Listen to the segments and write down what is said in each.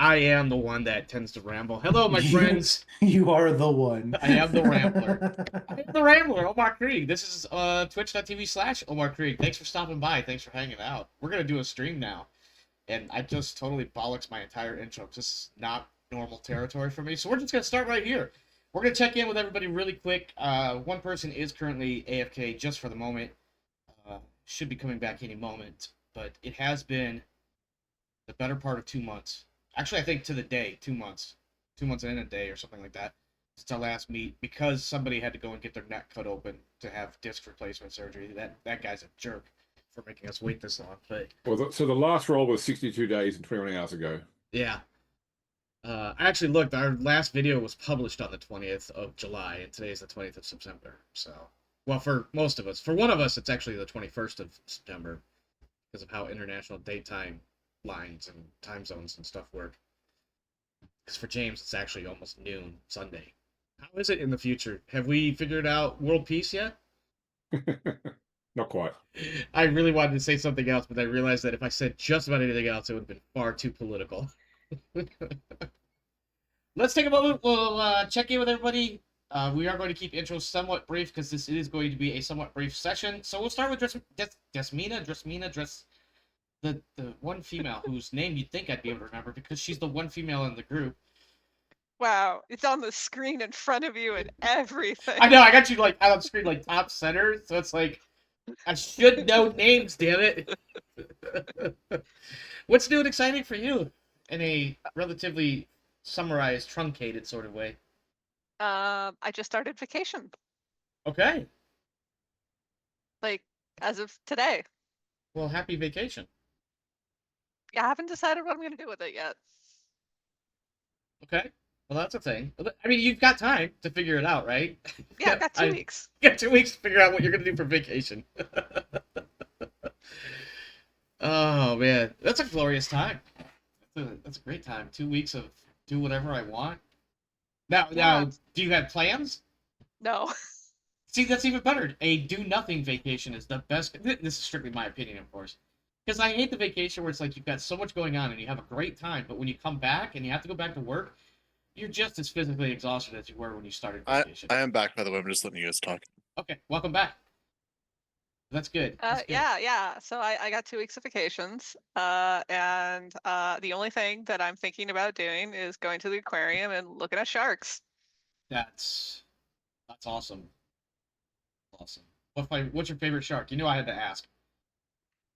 I am the one that tends to ramble. Hello, my friends. You are the one. I am the Rambler. I am the Rambler, Omar Krieg. This is twitch.tv/Omar Krieg. Thanks for stopping by. Thanks for hanging out. We're going to do a stream now. And I just totally bollocks my entire intro. This is not normal territory for me. So we're just going to start right here. We're going to check in with everybody really quick. One person is currently AFK just for the moment. Should be coming back any moment. But it has been the better part of 2 months. Actually, I think to the day, 2 months. 2 months in a day or something like that. Since our last meet, because somebody had to go and get their neck cut open to have disc replacement surgery. That guy's a jerk for making us wait this long. But so the last roll was 62 days and 21 hours ago. yeah. I actually looked. Our last video was published on the 20th of July, and today's the 20th of September. So, well, for most of us. For one of us, it's actually the 21st of September because of how international daytime lines and time zones and stuff work. Because for James, it's actually almost noon Sunday. How is it in the future? Have we figured out world peace yet? Not quite. I really wanted to say something else, but I realized that if I said just about anything else, it would have been far too political. Let's take a moment. We'll check in with everybody. We are going to keep intros somewhat brief because this is going to be a somewhat brief session. So we'll start with the one female whose name you'd think I'd be able to remember because she's the one female in the group. Wow, it's on the screen in front of you and everything. I know, I got you like out on screen like top center, so it's like I should know names, damn it. What's new and exciting for you in a relatively summarized, truncated sort of way? I just started vacation, Okay. like as of today. Well, happy vacation. Yeah, I haven't decided what I'm gonna do with it yet. Okay. Well, that's a thing. I mean, you've got time to figure it out, right? Yeah, I've got 2 weeks. You got 2 weeks to figure out what you're going to do for vacation. Oh, man. That's a glorious time. That's a great time. 2 weeks of do whatever I want. Now, Yeah. do you have plans? No. See, that's even better. A do-nothing vacation is the best. This is strictly my opinion, of course. Because I hate the vacation where it's like you've got so much going on and you have a great time, but when you come back and you have to go back to work, you're just as physically exhausted as you were when you started vacation. I am back, by the way. I'm just letting you guys talk. Okay, welcome back. That's good. That's good. Yeah. So I got 2 weeks of vacations. And the only thing that I'm thinking about doing is going to the aquarium and looking at sharks. That's awesome. Awesome. What's your favorite shark? You know I had to ask.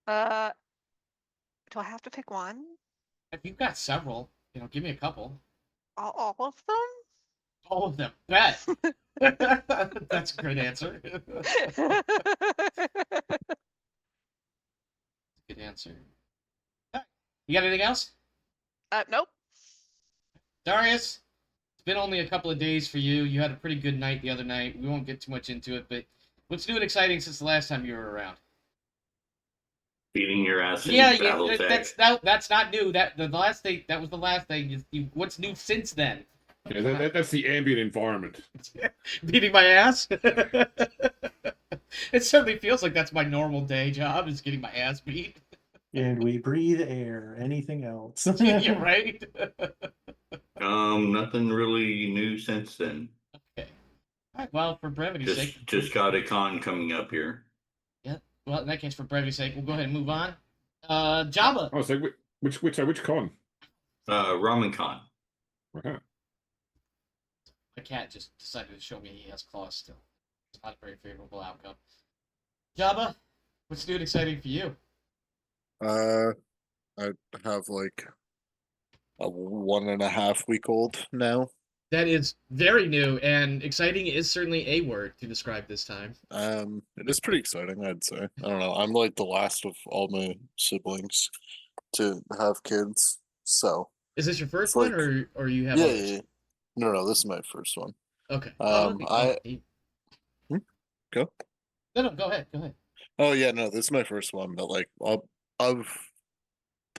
Do I have to pick one? If you've got several, give me a couple. All of them? All of them. Bet. That's a great answer. Good answer. You got anything else? Nope. Darius, it's been only a couple of days for you. You had a pretty good night the other night. We won't get too much into it, but what's new and exciting since the last time you were around? Beating your ass in Yeah, Battletech. that's not new. That was the last thing. What's new since then? Yeah, that's the ambient environment. Beating my ass. It certainly feels like that's my normal day job is getting my ass beat. And we breathe air. Anything else? You're right. Nothing really new since then. Okay. All right. Well, for brevity's sake, Just got a con coming up here. yeah. Well, in that case, for brevity's sake, we'll go ahead and move on. Java. Oh, so which con? Ramen Con. Uh-huh. My cat just decided to show me he has claws still. It's not a very favorable outcome. Java, what's new and exciting for you? I have like a 1.5-week-old now. That is very new, and exciting is certainly a word to describe this time. It is pretty exciting, I'd say. I don't know. I'm like the last of all my siblings to have kids, so Is this your first It's one, like- or you have yeah, others? yeah. No, this is my first one. Okay. Go. No, go ahead. Go ahead. Oh yeah, no, this is my first one, but like of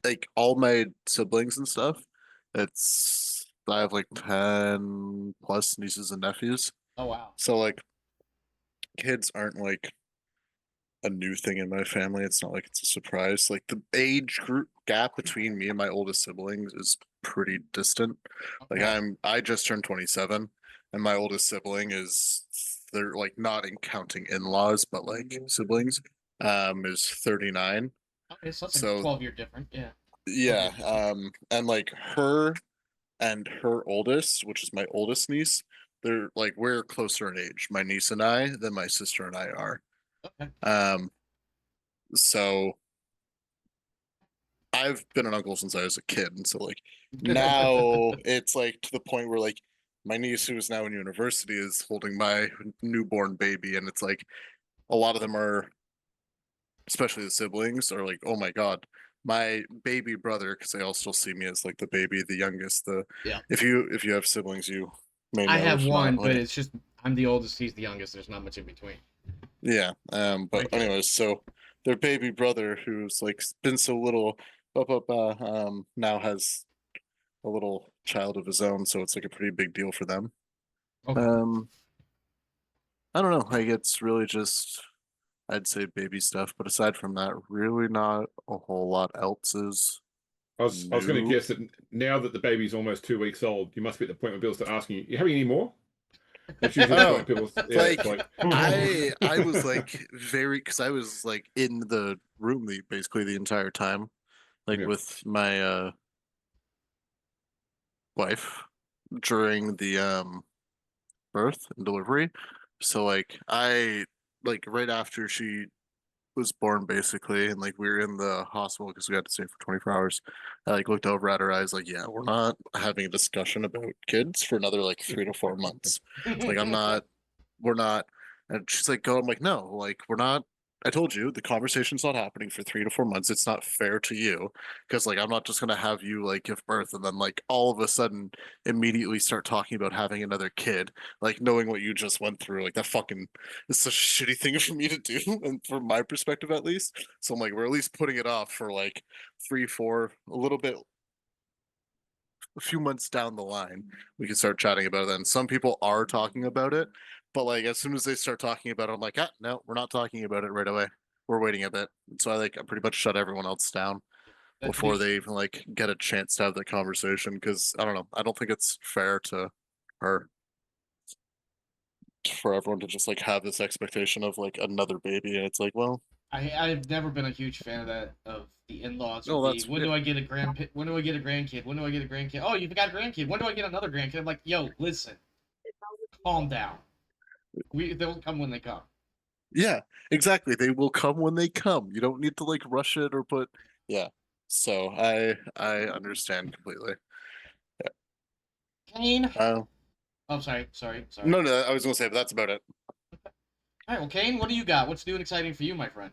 like all my siblings and stuff, I have like 10 plus nieces and nephews. Oh wow. So like kids aren't like a new thing in my family. It's not like it's a surprise. Like the age group gap between me and my oldest siblings is pretty distant. Like Okay. I just turned 27 and my oldest sibling is they're like not in counting in-laws, but like siblings, is 39. Okay, so that's a So 12-year difference. Yeah. yeah, Okay. and like her and her oldest, which is my oldest niece, they're like we're closer in age, my niece and I, than my sister and I are. Okay. So I've been an uncle since I was a kid, and so like now it's like to the point where like my niece who is now in university is holding my newborn baby, and it's like a lot of them are, especially the siblings, are like, oh my god, my baby brother, because they all still see me as like the baby, the youngest. The Yeah. if you have siblings, you may I know. have If one, not, but like, it's just I'm the oldest. He's the youngest. There's not much in between. yeah. But Right there. anyways, so their baby brother, who's like been so little, now has a little child of his own, so it's like a pretty big deal for them. Okay. I don't know. Like it's really just I'd say baby stuff, but aside from that, really not a whole lot else is I was going to new. guess that now that the baby's almost 2 weeks old, you must be at the point where people start asking you, "You having any more?" That's usually the Oh, point people. Yeah, it's like like I was like very because I was like in the room basically the entire time, like Yeah. with my wife during the birth and delivery. So like I like right after she was born basically and like we were in the hospital because we had to stay for 24 hours. I like looked over at her eyes like, yeah, we're not having a discussion about kids for another like 3 to 4 months. Like we're not. And she's like, go. I'm like, no, like we're not. I told you the conversation's not happening for 3 to 4 months. It's not fair to you because like I'm not just gonna have you like give birth and then like all of a sudden immediately start talking about having another kid, like knowing what you just went through. Like that fucking is such a shitty thing for me to do, and from my perspective at least. So I'm like, we're at least putting it off for like 3, 4, a little bit a few months down the line, we can start chatting about it. Then some people are talking about it, but like as soon as they start talking about it, I'm like, ah, no, we're not talking about it right away. We're waiting a bit. So I pretty much shut everyone else down That before means they even like get a chance to have that conversation because I don't know. I don't think it's fair to her for everyone to just like have this expectation of like another baby, and it's like, well, I've never been a huge fan of that of the in-laws no, with the that's when do I get a when do I get a grandkid? When do I get a grandkid? Oh, you've got a grandkid. When do I get another grandkid? I'm like, yo, listen, calm down. They'll come when they come. yeah, exactly. They will come when they come. You don't need to like rush it or put, yeah. So I understand completely. Kane. Uh, Oh, sorry. no, I was gonna say, but that's about it. All right, well, Kane, what do you got? What's new and exciting for you, my friend?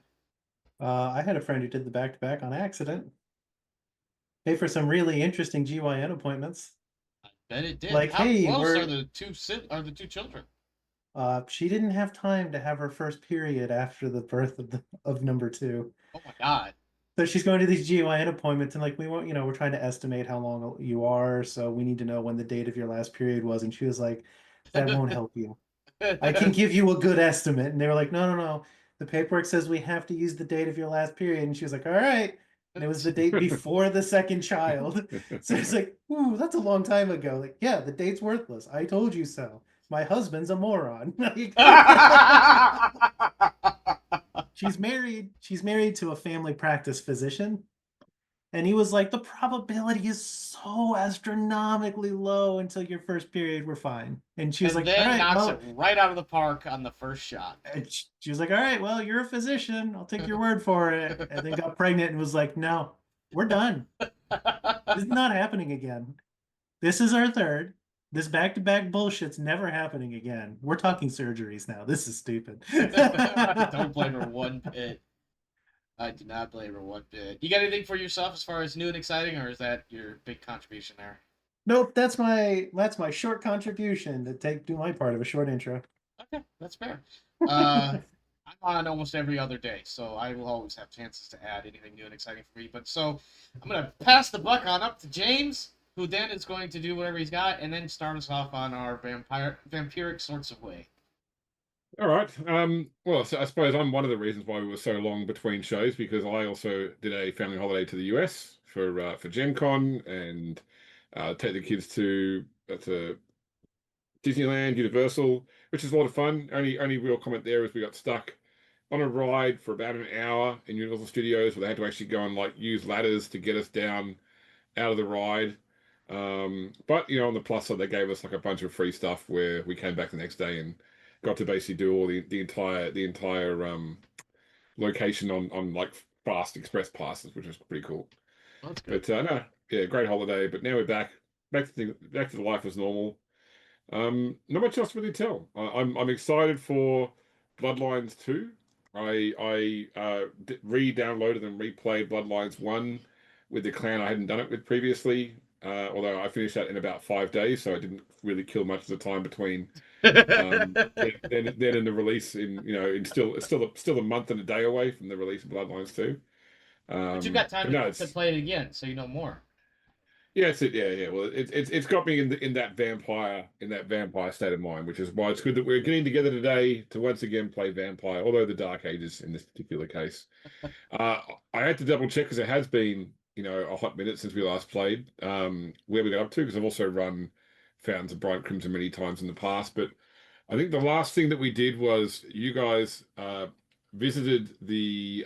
I had a friend who did the back-to-back on accident. Pay for some really interesting GYN appointments. Bet it did. Like, How hey, close we're are the two children? she didn't have time to have her first period after the birth of number two. Oh my god. So she's going to these GYN appointments and like we want, we're trying to estimate how long you are, so we need to know when the date of your last period was. And she was like, that won't help you. I can give you a good estimate. And they were like, no. The paperwork says we have to use the date of your last period. And she was like, all right. And it was the date before the second child. So it's like, ooh, that's a long time ago. Like, yeah, the date's worthless. I told you so. My husband's a moron. She's married. She's married to a family practice physician. And he was like, the probability is so astronomically low until your first period, we're fine. And she was And like, all then right, knocks well, it right out of the park on the first shot. and she was like, all right, well, you're a physician. I'll take your word for it. And then got pregnant and was like, no, we're done. This is not happening again. This is our third. This back-to-back bullshit's never happening again. We're talking surgeries now. This is stupid. Don't blame her one bit. I do not blame her one bit. You got anything for yourself as far as new and exciting, or is that your big contribution there? Nope, that's my short contribution to do my part of a short intro. Okay, that's fair. I'm on almost every other day, so I will always have chances to add anything new and exciting for me. But so I'm gonna pass the buck on up to James, who then is going to do whatever he's got, and then start us off on our vampiric sorts of way. All right. Well, so I suppose I'm one of the reasons why we were so long between shows, because I also did a family holiday to the US for Gen Con, and take the kids to Disneyland, Universal, which is a lot of fun. Only real comment there is we got stuck on a ride for about an hour in Universal Studios, where they had to actually go and like use ladders to get us down out of the ride. But on the plus side, they gave us like a bunch of free stuff where we came back the next day and got to basically do all the entire location on like fast express passes, which was pretty cool. That's good. But no, yeah, great holiday. But now we're back to the life as normal. Not much else to really tell. I'm excited for Bloodlines 2. I re-downloaded and replayed Bloodlines 1 with the clan I hadn't done it with previously. Although I finished that in about 5 days, so I didn't really kill much of the time between then and the release in still a month and a day away from the release of Bloodlines 2. But you got time no, to play it again, so you know more. Yeah, yeah. Well, it's got me in that vampire state of mind, which is why it's good that we're getting together today to once again play Vampire. Although the Dark Ages in this particular case, I had to double check because it has been a hot minute since we last played. Where we got up to, because I've also run Fountains of Bright Crimson many times in the past, but I think the last thing that we did was you guys visited the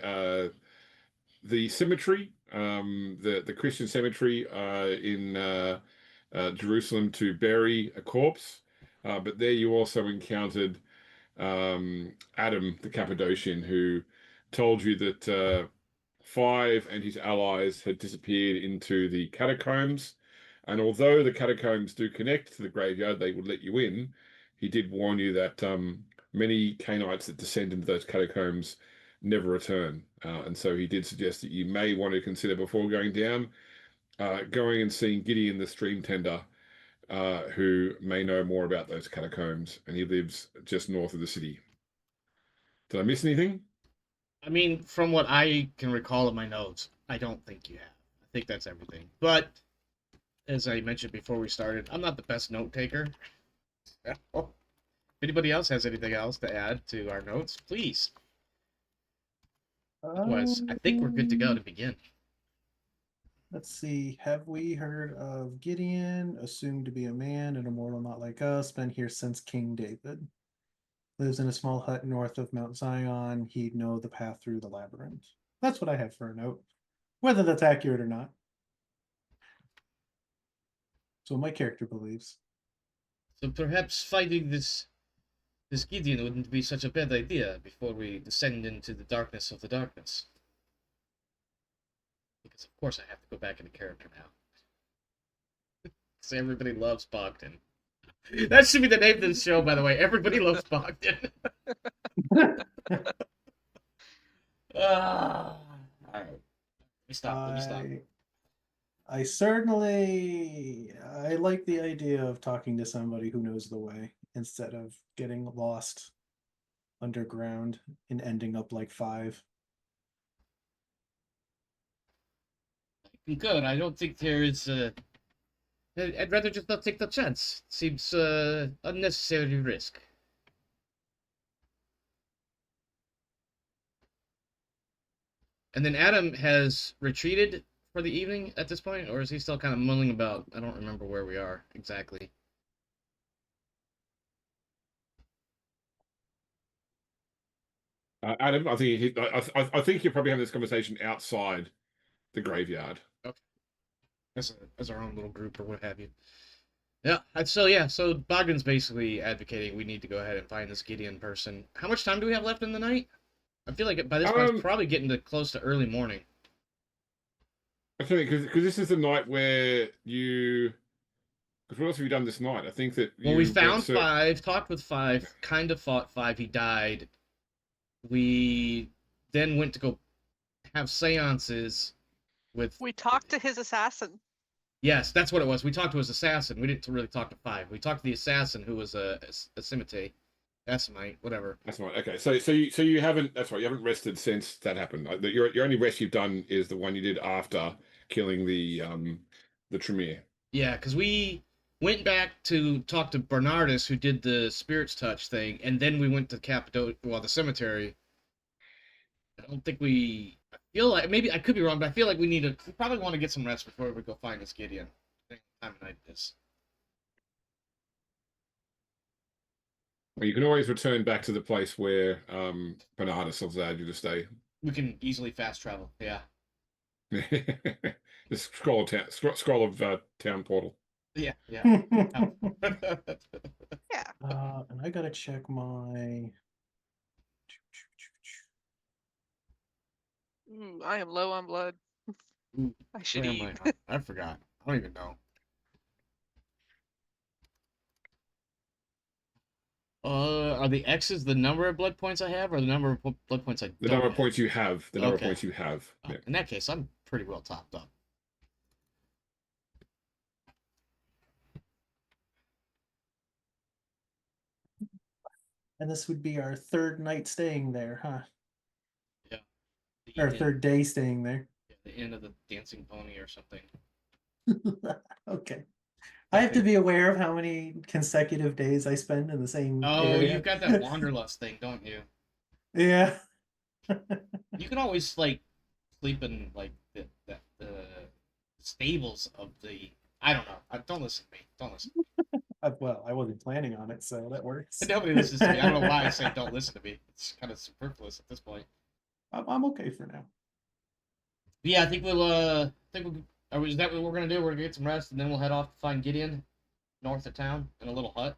cemetery, the Christian cemetery in Jerusalem to bury a corpse. But there you also encountered Adam the Cappadocian, who told you that Five and his allies had disappeared into the catacombs. And although the catacombs do connect to the graveyard, they would let you in. He did warn you that many Canaanites that descend into those catacombs never return. And so he did suggest that you may want to consider, before going down, going and seeing Gideon the stream tender, who may know more about those catacombs, and he lives just north of the city. Did I miss anything? I mean, from what I can recall of my notes, I don't think you have. I think that's everything. But as I mentioned before we started, I'm not the best note taker. If anybody else has anything else to add to our notes, please. Otherwise, I think we're good to go to begin. Let's see. Have we heard of Gideon, assumed to be a man, an immortal not like us, been here since King David? Lives in a small hut north of Mount Zion. He'd know the path through the labyrinth. That's what I have for a note. Whether that's accurate or not. So my character believes. So perhaps fighting this Gideon wouldn't be such a bad idea before we descend into the darkness of the darkness. Because of course I have to go back into character now. Because everybody loves Bogdan. That should be the name of this show, by the way. Everybody loves Bogdan. All right. Let me stop. I certainly like the idea of talking to somebody who knows the way instead of getting lost underground and ending up like Five. Good. I don't think there is. I'd rather just not take the chance. Seems unnecessary risk. And then Adam has retreated for the evening at this point, or is he still kind of mulling about? I don't remember where we are exactly. Adam, I think you're probably having this conversation outside the graveyard. Okay. As our own little group or what have you. Yeah. So Bogdan's basically advocating we need to go ahead and find this Gideon person. How much time do we have left in the night? I feel like by this point it's probably getting close to early morning. I think because this is the night where you. Because what else have you done this night? I think that we found Five, talked with Five, kind of fought Five. He died. We then went to go have seances with. We talked to his assassin. Yes, that's what it was. We talked to his assassin. We didn't really talk to Five. We talked to the assassin who was a Semite. That's whatever. That's right. Okay, so you haven't. That's right. You haven't rested since that happened. Your only rest you've done is the one you did after killing the Tremere. Yeah, because we went back to talk to Bernardus, who did the Spirit's Touch thing, and then we went to the cemetery. I don't think we. I feel like maybe I could be wrong, but I feel like we probably want to get some rest before we go find this Gideon. I think time of night is. Well, you can always return back to the place where Bernardus allowed you to stay. We can easily fast travel. Yeah. Just scroll of town portal. Yeah. Yeah. Yeah. And I gotta check my. Ooh, I am low on blood. Ooh, I should where eat. am I? I forgot. I don't even know. Are the X's the number of blood points I have, or the number of blood points I don't The number of have? points you have. The number of Okay. points you have. Oh, Yeah. in that case, I'm pretty well topped up. And this would be our third night staying there, huh? Yeah. Our third day staying there. The end of the dancing pony or something. Okay. I have to be aware of how many consecutive days I spend in the same Oh, area. you've got that wanderlust thing, don't you? Yeah. You can always sleep in the stables of the. I don't know. Don't listen to me. Don't listen. Well, I wasn't planning on it, so that works. Nobody listens to me. I don't know why I say don't listen to me. It's kind of superfluous at this point. I'm okay for now. But yeah, I think we'll. Is that what we're gonna do? We're gonna get some rest, and then we'll head off to find Gideon, north of town, in a little hut.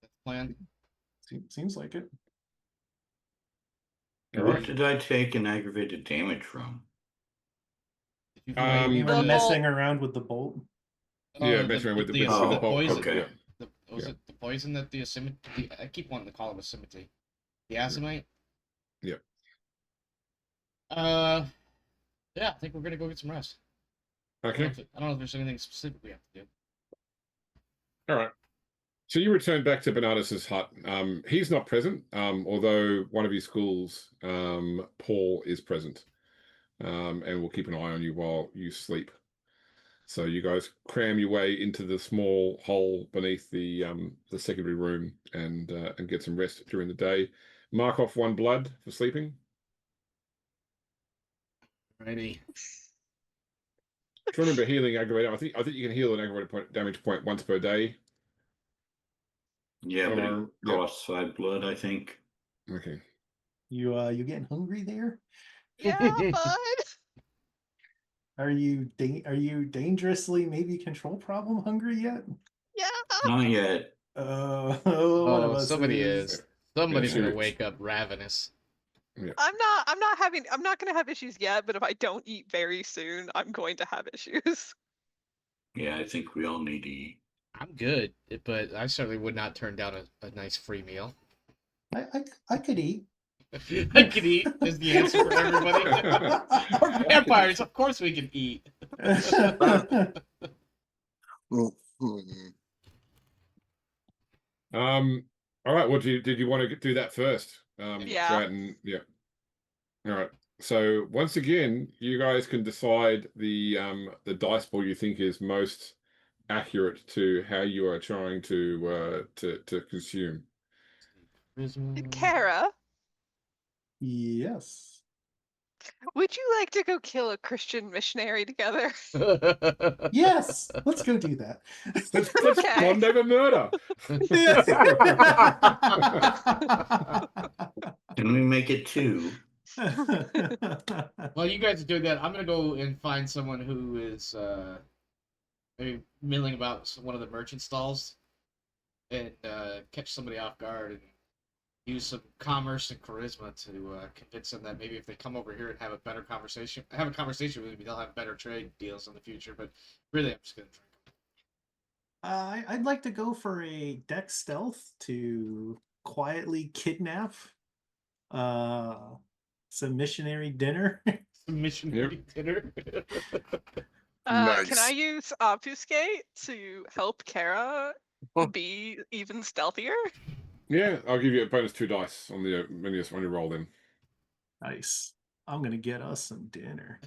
That's the plan. Seems like it. What did I take an aggravated damage from? Did You were The messing bolt. around with the bolt. Yeah, messing around with the Oh, poison. okay. Was Yeah. it the poison that the Asimite? I keep wanting to call him Asimite. The Asimite? Yeah. Yeah, I think we're gonna go get some rest. Okay. I don't know if there's anything specific we have to do. All right. So you return back to Bernardus's hut. He's not present, although one of his schools, Paul, is present, and will keep an eye on you while you sleep. So you guys cram your way into the small hole beneath the secondary room and get some rest during the day. Mark off 1 blood for sleeping. Righty. Try to remember healing aggravated. I think you can heal an aggravated damage point once per day. Yeah, but it Yeah. costs 5 blood, I think. Okay. You getting hungry there? Yeah, bud. Are you dangerously maybe control problem hungry yet? Yeah. Not yet. One of Oh, us somebody is. Somebody's Yeah, gonna sure. wake up ravenous. Yeah. I'm not gonna have issues yet, but if I don't eat very soon, I'm going to have issues. Yeah, I think we all need to eat. I'm good, but I certainly would not turn down a nice free meal. I could eat. I could eat is the answer for everybody. We're vampires, of course we can eat. All right. Well, did you want to do that first? Yeah. Stratton, yeah. All right. So once again, you guys can decide the dice pool you think is most accurate to how you are trying to consume. Kara, Yes. would you like to go kill a Christian missionary together? Yes. Let's go do that. Let's Okay. bond over murder. Can we make it 2? While you guys are doing that, I'm gonna go and find someone who is maybe milling about one of the merchant stalls and catch somebody off guard and use some commerce and charisma to convince them that maybe if they come over here and have a conversation with me, they'll have better trade deals in the future. But really, I'm just gonna drink them. I'd like to go for a deck stealth to quietly kidnap some missionary dinner. Some missionary dinner. Can I Nice. use obfuscate to help Kara Oh. be even stealthier? Yeah, I'll give you a bonus 2 dice on the when you roll them. Nice. I'm gonna get us some dinner.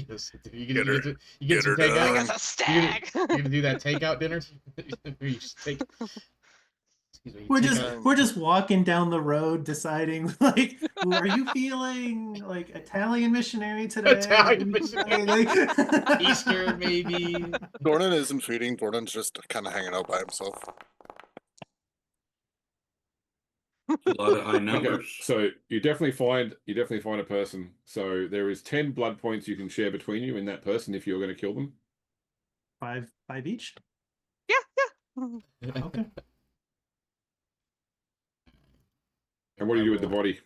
Yes. You Get her- you get get some her done. I takeout. guess a stag. You're gonna do that takeout dinner. Where you just take. Excuse me. you We're take just a- we're just walking down the road deciding like, "Ooh, are you feeling like Italian missionary today? Italian What are you missionary. feeling?" Like- Easter, maybe. Dornan isn't feeding. Dornan's just kind of hanging out by himself. A lot of high Okay, numbers. so you definitely find a person. So there is 10 blood points you can share between you and that person if you're going to kill them. Five each. Yeah. Okay. And what do you do with the body?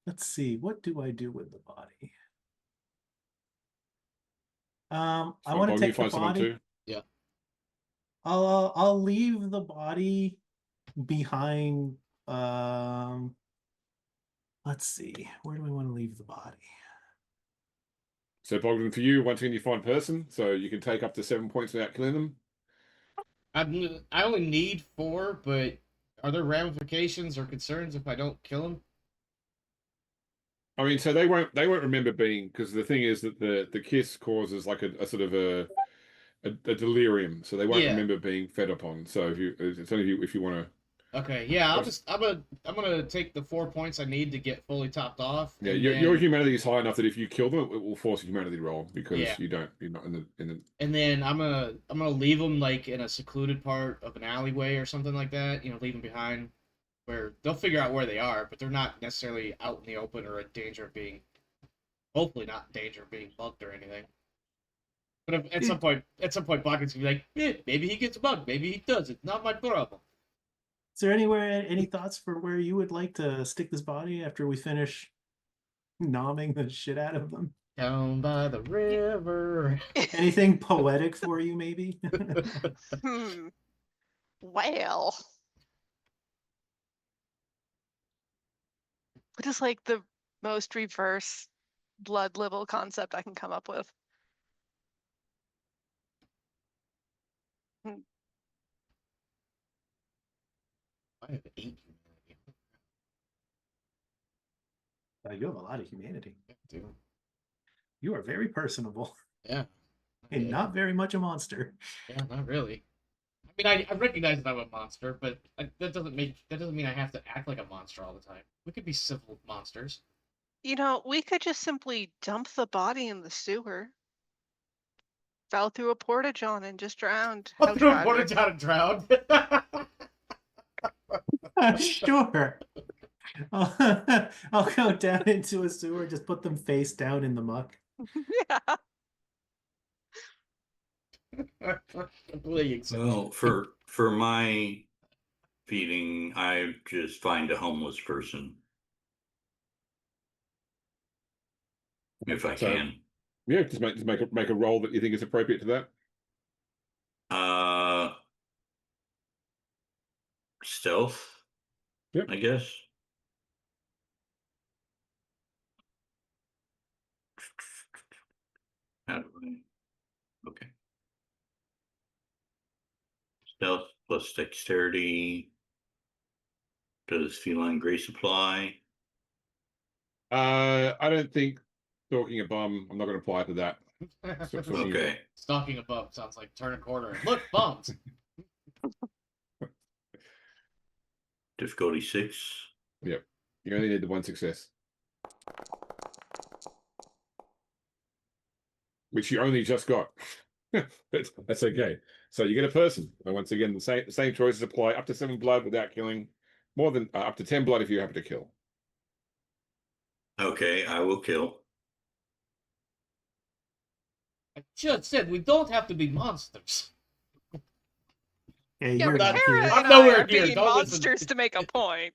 Let's see. What do I do with the body? I So want to Bob, you take the find someone body. too? Yeah. I'll leave the body behind. Let's see. Where do we want to leave the body? So Bogdan, for you, once again, you find person, so you can take up to 7 points without killing them. I only need 4, but are there ramifications or concerns if I don't kill him? I mean, so they won't remember being, because the thing is that the kiss causes like a sort of a delirium, so they won't Yeah. remember being fed upon. So it's only if you want to. Okay, yeah, I'm gonna take the 4 points I need to get fully topped off. Yeah, and your then- humanity is high enough that if you kill them, it will force a humanity roll because Yeah. you're not in the. And then I'm gonna leave them like in a secluded part of an alleyway or something like that. You know, leave them behind where they'll figure out where they are, but they're not necessarily out in the open or in danger of being, hopefully not in danger of being bugged or anything. But if, at some point, Bogdan's gonna be like, maybe he gets bugged, maybe he does. It's not my problem. Is there any thoughts for where you would like to stick this body after we finish nomming the shit out of them? Down by the river. Anything poetic for you, maybe? Well, what is like the most reverse blood libel concept I can come up with? I have 8 humanity. You have a lot of humanity. I do. You are very personable Yeah. and Okay. not very much a monster. Yeah, not really. I mean, I recognize that I'm a monster, but that doesn't mean I have to act like a monster all the time. We could be civil monsters. You know, we could just simply dump the body in the sewer. Fell through a porta john and just drowned. How I'll throw a porta tragic. john and drown. Sure. I'll go down into a sewer, just put them face down in the muck. Yeah. Completely accept- Well, for my feeding, I just find a homeless person if I So- can. Yeah, just make a roll that you think is appropriate to that. Stealth. Yep. I guess. How do I? Okay. Stealth plus dexterity. Does feline grace apply? I don't think stalking a bum. I'm not going to apply to that. So- so- Okay. Stalking a bum sounds like turn a corner. And look, bums. Difficulty 6. You only need the 1 success, which you only just got. But that's okay. So you get a person, and once again, the same choices apply. Up to 7 blood without killing. More than up to 10 blood if you happen to kill. Okay, I will kill. I just said we don't have to be monsters. Yeah, Yeah, you're but not Kara here. I'm and I nowhere are here, being don't listen. monsters to make a point.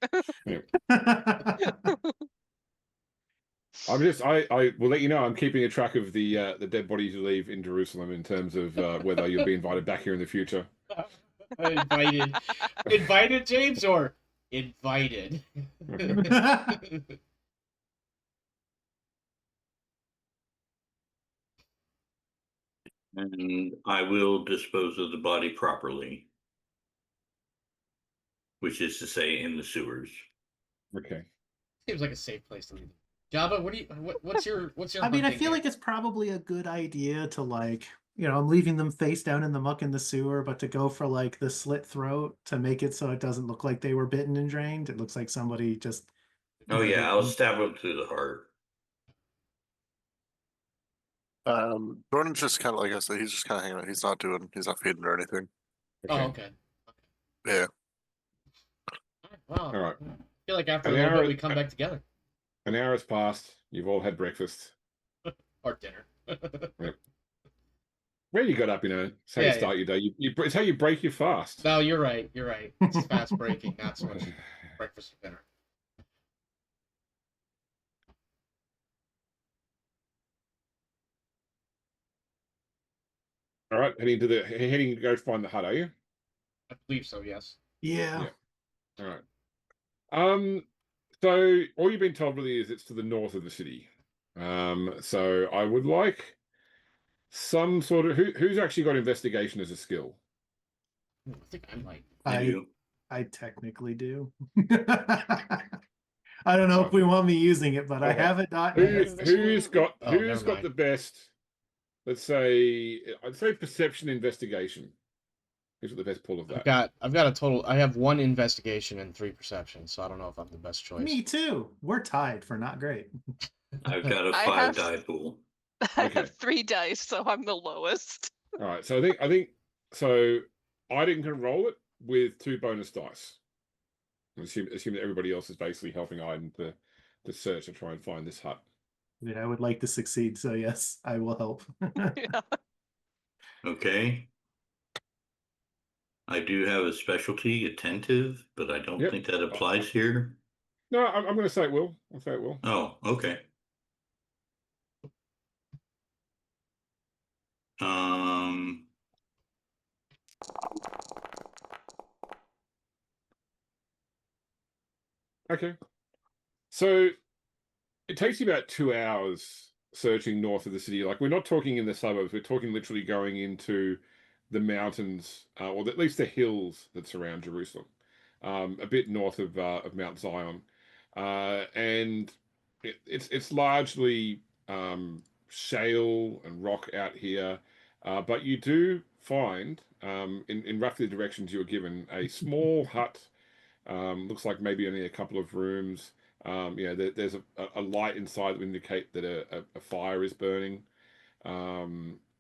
I will let you know. I'm keeping a track of the dead bodies you leave in Jerusalem in terms of whether you'll be invited back here in the future. Invited. Invited, James, or invited? And I will dispose of the body properly. Which is to say, in the sewers. Okay. Seems like a safe place to leave. Java, what's your I mean, I hunting feel here? like it's probably a good idea to like, I'm leaving them face down in the muck in the sewer, but to go for like the slit throat to make it so it doesn't look like they were bitten and drained. It looks like somebody just Oh yeah, murdered I'll them. stab him through the heart. Jordan's just kind of like I said. He's just kind of hanging out. He's not feeding or anything. Oh, Okay. okay. Yeah. Wow. All right. I feel like after An a little hour- bit we come back together. An hour has passed. You've all had breakfast. Or dinner. Where you got up, it's how you Yeah, start your day. It's how you break your fast. No, you're right. You're right. It's fast breaking, not so much breakfast or dinner. All right, heading to go find the hut, are you? I believe so, yes. Yeah. All right. So all you've been told really is it's to the north of the city. So I would like some sort of who's actually got investigation as a skill. I think I might. I do. I technically do. I don't know if we Okay. want me using it, but I Okay. have it not. Who's got Oh, who's never got mind. the best? Let's say I'd say perception investigation. Who's got the best pull of that? I've got a total. I have 1 investigation and 3 perception, so I don't know if I'm the best choice. Me too. We're tied for not great. I've got a I 5 have- die pool. I Okay. have 3 dice, so I'm the lowest. All right. So I think so. I didn't roll it with 2 bonus dice. Assume that everybody else is basically helping Iden to search and try and find this hut. I mean, I would like to succeed, so yes, I will help. Yeah. Okay. I do have a specialty, attentive, but I don't Yep. think that applies here. No, I'm going to say it will. I'll say it will. Oh, okay. Um, Okay. So it takes you about 2 hours searching north of the city. Like we're not talking in the suburbs. We're talking literally going into the mountains, or at least the hills that surround Jerusalem, a bit north of Mount Zion, and it's largely shale and rock out here, but you do find in roughly the directions you were given a small hut. Looks like maybe only a couple of rooms. There's a light inside that would indicate that a fire is burning.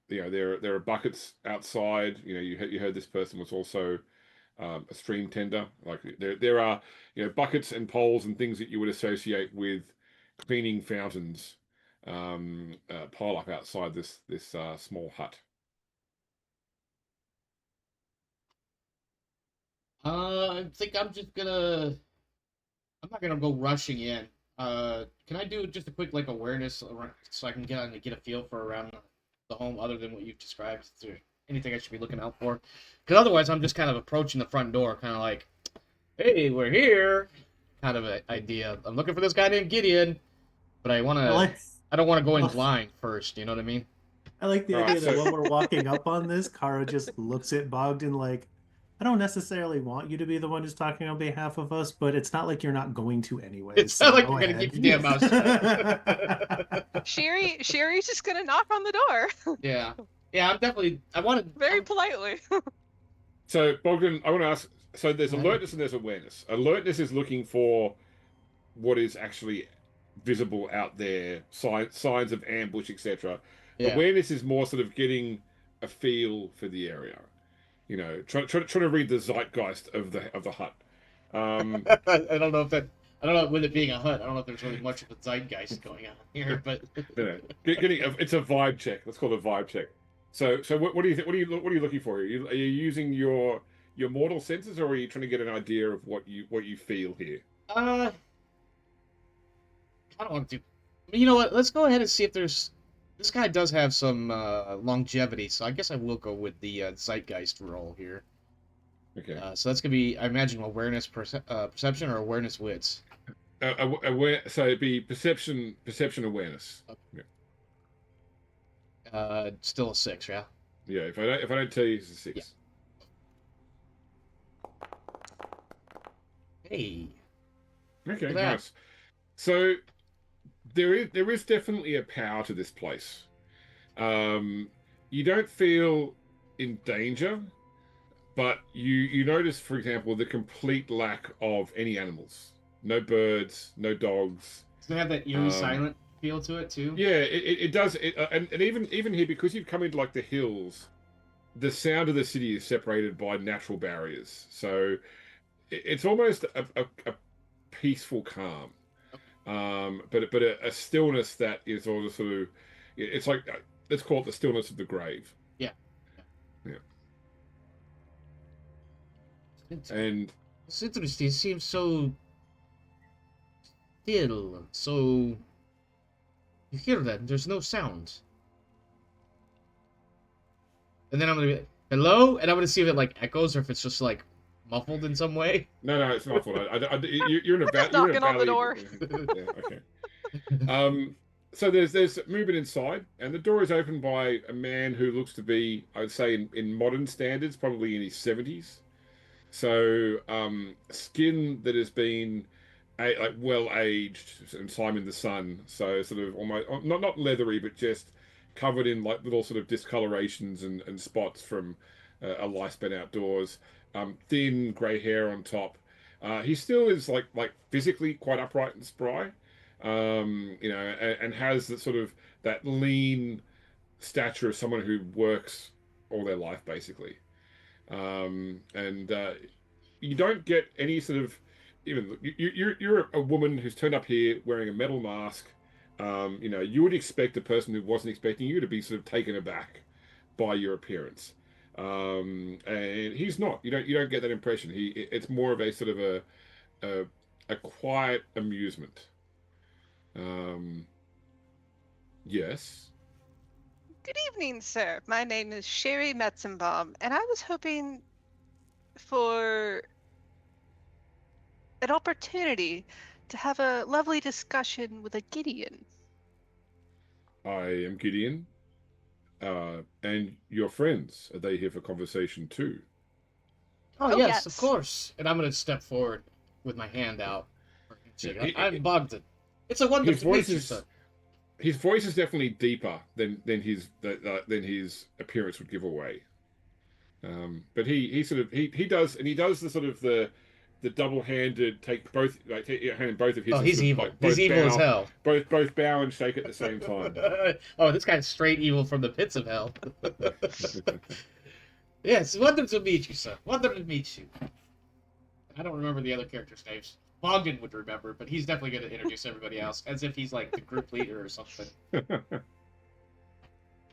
There are buckets outside. You heard this person was also a stream tender. Like there are buckets and poles and things that you would associate with cleaning fountains pile up outside this small hut. I think I'm just gonna. I'm not gonna go rushing in. Can I do just a quick like awareness so I can get a feel for around the home other than what you've described? Is there anything I should be looking out for? Because otherwise, I'm just kind of approaching the front door, kind of like, "Hey, we're here," kind of an idea. I'm looking for this guy named Gideon, but I don't want to go in blind first. You know what I mean? I like the All idea right, that so- when we're walking up on this, Kara just looks at Bogdan like, I don't necessarily want you to be the one who's talking on behalf of us, but it's not like you're not going to anyway. It's so not like go you're gonna ahead. keep your damn mouth shut. Sherry's just gonna knock on the door Yeah, I'm definitely. I wanted very politely. So Bogdan, I want to ask. So there's Right. alertness and there's awareness. Alertness is looking for what is actually visible out there, signs of ambush, etc. Yeah. Awareness is more sort of getting a feel for the area. Trying to read the zeitgeist of the hut. I don't know if that. I don't know with it being a hut. I don't know if there's really much of a zeitgeist going on here, but It's a vibe check. Let's call it a vibe check. So what do you think? What are you looking for? Are you using your mortal senses, or are you trying to get an idea of what you feel here? I don't want to do. You know what? Let's go ahead and see if there's. This guy does have some longevity, so I guess I will go with the zeitgeist roll here. Okay. So that's gonna be, I imagine, awareness, perception, or awareness wits. So it'd be perception awareness. Okay. Yeah. Still a 6, yeah. Yeah. If I don't tell you, it's a 6. Hey. Okay. Look at that. Nice. So there is definitely a power to this place. You don't feel in danger, but you notice, for example, the complete lack of any animals. No birds, no dogs. Does it have that eerie silent feel to it too? Yeah, it does. And even here, because you've come into like the hills, the sound of the city is separated by natural barriers. So it's almost a peaceful calm, but a stillness that is sort of it's like let's call it the stillness of the grave. Yeah. Yeah. And it's interesting. It seems so still. So you hear that? There's no sound. And then I'm gonna be hello, and I'm gonna see if it like echoes or if it's just like muffled in some way. No, it's muffled. You're in a Just you're in a knocking on the valley. door. Yeah, okay. So there's movement inside, and the door is opened by a man who looks to be, I'd say, in modern standards, probably in his 70s. So skin that has been like well aged and time in the sun. So sort of almost not leathery, but just covered in like little sort of discolorations and spots from a life spent outdoors. Thin grey hair on top. He still is like physically quite upright and spry. And has the sort of that lean stature of someone who works all their life basically. And you don't get any sort of even you're a woman who's turned up here wearing a metal mask. You would expect a person who wasn't expecting you to be sort of taken aback by your appearance, and he's not. You don't get that impression. It's more of a sort of a quiet amusement. Yes. Good evening, sir. My name is Sherry Metzenbaum, and I was hoping for an opportunity to have a lovely discussion with a Gideon. I am Gideon. And your friends, are they here for conversation too? Oh, Oh, yes, of yes. course. And I'm gonna step forward with my hand out. Yeah, I'm Bogdan. It's a wonder to meet you, sir. His voice is definitely deeper than his appearance would give away. But he does the sort of the double-handed take both like take your hand in both of his. Oh, he's sort of, evil. like, He's both evil as hell. Both bow and shake at the same time. Oh, this guy's straight evil from the pits of hell. Yes, wonderful to meet you, sir. Wonderful to meet you. I don't remember the other characters' names. Bogdan would remember, but he's definitely going to introduce everybody else as if he's like the group leader or something.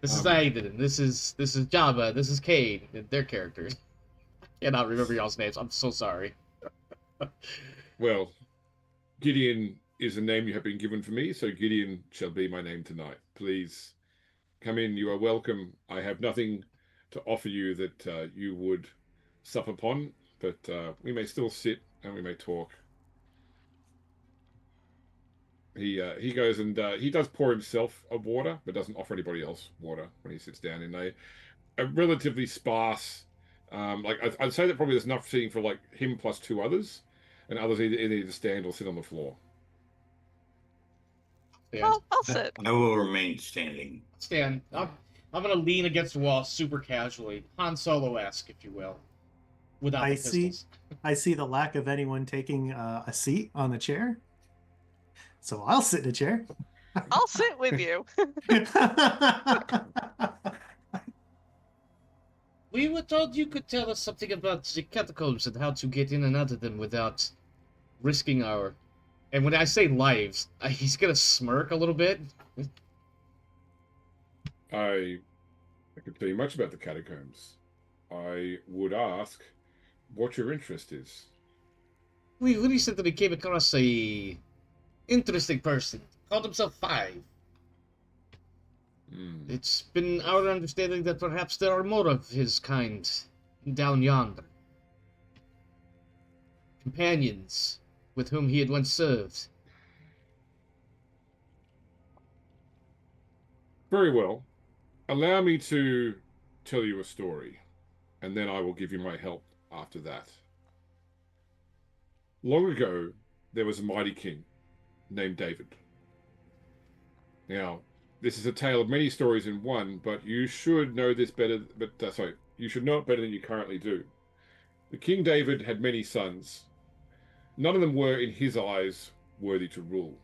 This is Aiden. This is Jabba. This is Cade. Their characters. Cannot remember y'all's names. I'm so sorry. Well, Gideon is a name you have been given for me, so Gideon shall be my name tonight. Please come in. You are welcome. I have nothing to offer you that you would sup upon, but we may still sit and we may talk. He goes and he does pour himself a water, but doesn't offer anybody else water when he sits down in a relatively sparse. I'd say that probably there's enough seating for like him plus two others, and others either need to stand or sit on the floor. Stand. I'll sit. I will remain standing. Stand. I'm gonna lean against the wall super casually, Han Solo-esque, if you will, without the pistols. I see the lack of anyone taking a seat on the chair, so I'll sit in a chair. I'll sit with you. We were told you could tell us something about the catacombs and how to get in and out of them without risking our... And when I say lives, he's gonna smirk a little bit. I can tell you much about the catacombs. I would ask what your interest is. We recently came across a interesting person. Called himself Five. It's been our understanding that perhaps there are more of his kind down yonder. Companions with whom he had once served. Very well. Allow me to tell you a story, and then I will give you my help after that. Long ago, there was a mighty king named David. Now, this is a tale of many stories in one, but you should know this better. You should know it better than you currently do. The King David had many sons. None of them were, in his eyes, worthy to rule.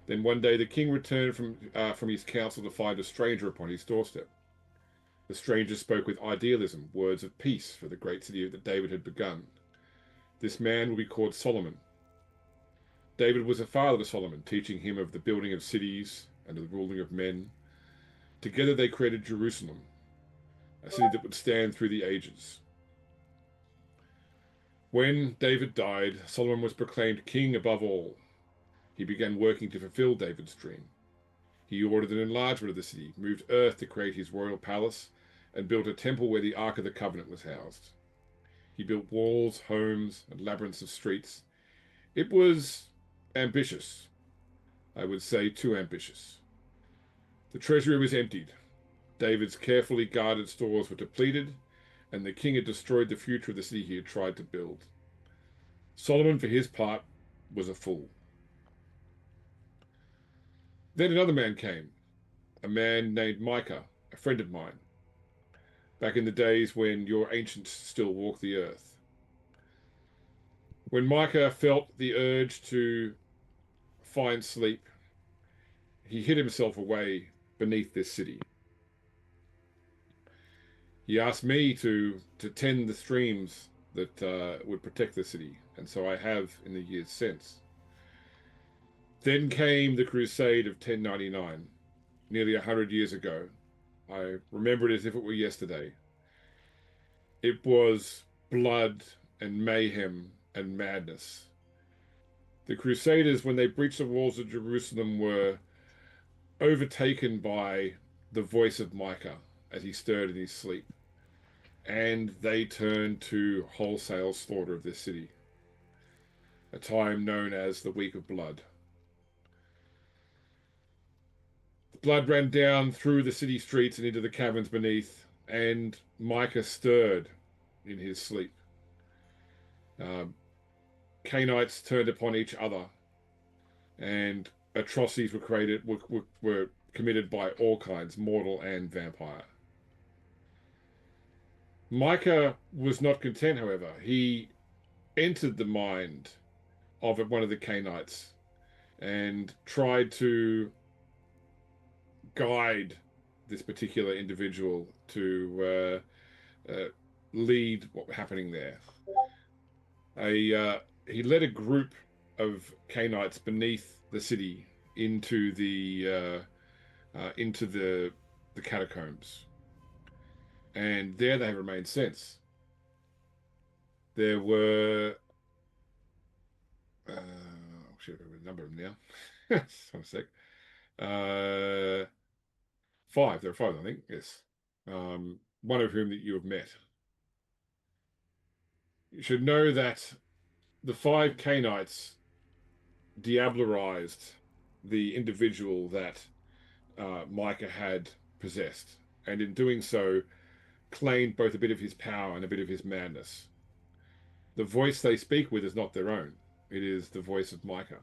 Then one day the king returned from his council to find a stranger upon his doorstep. The stranger spoke with idealism, words of peace for the great city that David had begun. This man will be called Solomon. David was a father to Solomon, teaching him of the building of cities and of the ruling of men. Together they created Jerusalem, a city that would stand through the ages. When David died, Solomon was proclaimed king above all. He began working to fulfill David's dream. He ordered an enlargement of the city, moved earth to create his royal palace, and built a temple where the Ark of the Covenant was housed. He built walls, homes, and labyrinths of streets. It was ambitious. I would say too ambitious. The treasury was emptied. David's carefully guarded stores were depleted, and the king had destroyed the future of the city he had tried to build. Solomon, for his part, was a fool. Then another man came, a man named Micah, a friend of mine, back in the days when your ancients still walked the earth. When Micah felt the urge to find sleep, he hid himself away beneath this city. He asked me to tend the streams that would protect the city, and so I have in the years since. Then came the Crusade of 1099, nearly 100 years ago. I remember it as if it were yesterday. It was blood and mayhem and madness. The Crusaders, when they breached the walls of Jerusalem, were overtaken by the voice of Micah as he stirred in his sleep, and they turned to wholesale slaughter of this city, a time known as the Week of Blood. The blood ran down through the city streets and into the caverns beneath, and Micah stirred in his sleep. Canaanites turned upon each other, and atrocities were committed by all kinds, mortal and vampire. Micah was not content, however. He entered the mind of one of the Canaanites and tried to guide this particular individual to lead what was happening there. He led a group of Canaanites beneath the city into the catacombs, and there they have remained since. There were should have a number of them now. One sec. 5. There are 5, I think. Yes. One of whom that you have met. You should know that the 5 Canaanites diablerized the individual that Micah had possessed, and in doing so, claimed both a bit of his power and a bit of his madness. The voice they speak with is not their own. It is the voice of Micah.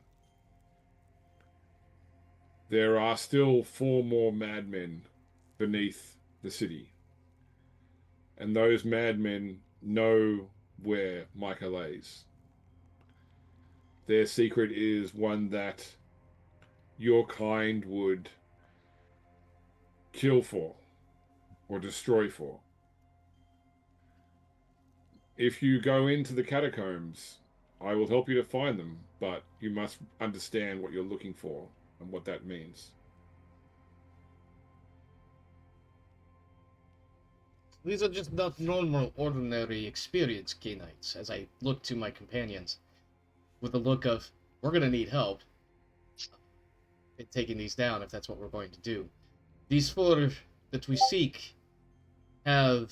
There are still 4 more madmen beneath the city, and those madmen know where Micah lays. Their secret is one that your kind would kill for or destroy for. If you go into the catacombs, I will help you to find them, but you must understand what you're looking for and what that means. These are just not normal, ordinary, experienced Kenites, as I look to my companions with a look of, we're going to need help in taking these down if that's what we're going to do. These 4 that we seek have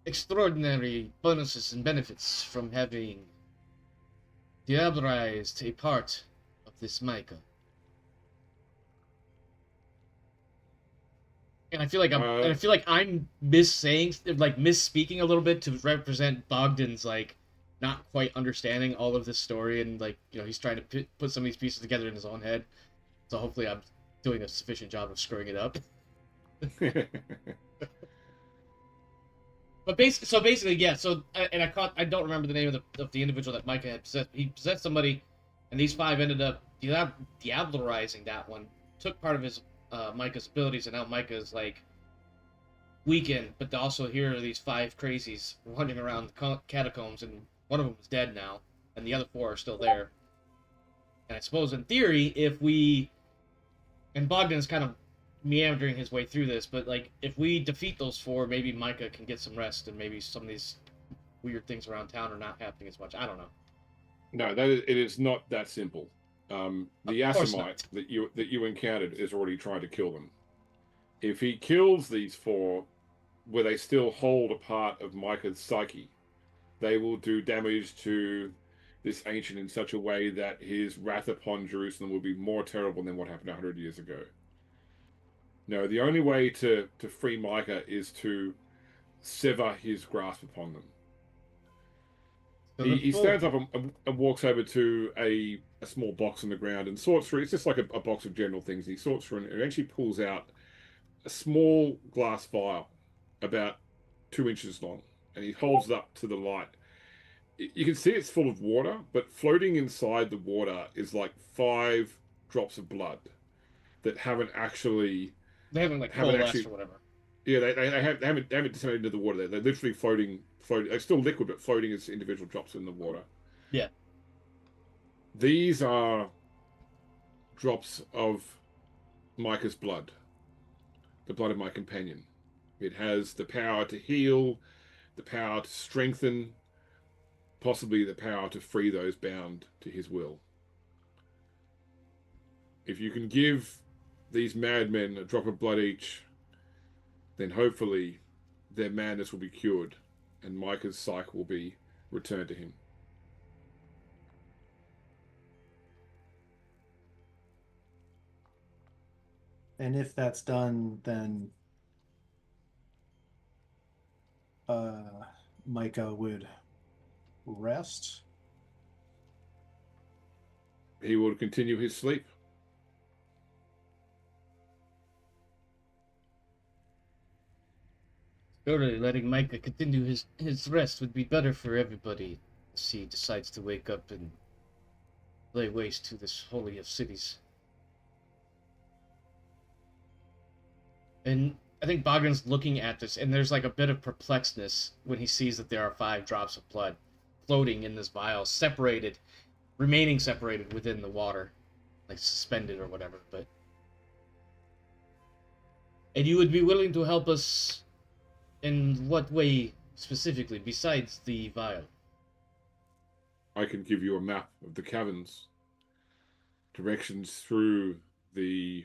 extraordinary bonuses and benefits from having diablerized a part of this Micah. And I feel like I'm misspeaking a little bit to represent Bogdan's not quite understanding all of this story, and like he's trying to put some of these pieces together in his own head. So hopefully, I'm doing a sufficient job of screwing it up. But basically, yeah. So and I don't remember the name of the individual that Micah had possessed. He possessed somebody, and these 5 ended up diablerizing that one. Took part of his Micah's abilities, and now Micah is like weakened. But also here are these 5 crazies running around the catacombs, and one of them is dead now, and the other 4 are still there. And I suppose in theory, if we and Bogdan's kind of meandering his way through this, but like if we defeat those 4, maybe Micah can get some rest, and maybe some of these weird things around town are not happening as much. I don't know. No, it is not that simple. The Asimite that you encountered is already trying to kill them. If he kills these 4, where they still hold a part of Micah's psyche, they will do damage to this ancient in such a way that his wrath upon Jerusalem will be more terrible than what happened 100 years ago. No, the only way to free Micah is to sever his grasp upon them. So he stands up and walks over to a small box on the ground and sorts through. It's just like a box of general things. He sorts through and eventually pulls out a small glass vial about 2 inches long, and he holds it up to the light. You can see it's full of water, but floating inside the water is like 5 drops of blood that haven't actually. They haven't like coalesced or whatever. Yeah, they haven't descended into the water. They're literally floating. They're still liquid, but floating as individual drops in the water. Yeah. These are drops of Micah's blood, the blood of my companion. It has the power to heal, the power to strengthen, possibly the power to free those bound to his will. If you can give these madmen a drop of blood each, then hopefully their madness will be cured and Micah's psyche will be returned to him. And if that's done, then Micah would rest. He will continue his sleep. Surely letting Micah continue his rest would be better for everybody if he decides to wake up and lay waste to this holy of cities. And I think Bogdan's looking at this, and there's like a bit of perplexedness when he sees that there are 5 drops of blood floating in this vial, remaining separated within the water, like suspended or whatever. And you would be willing to help us in what way specifically, besides the vial? I can give you a map of the caverns, directions through the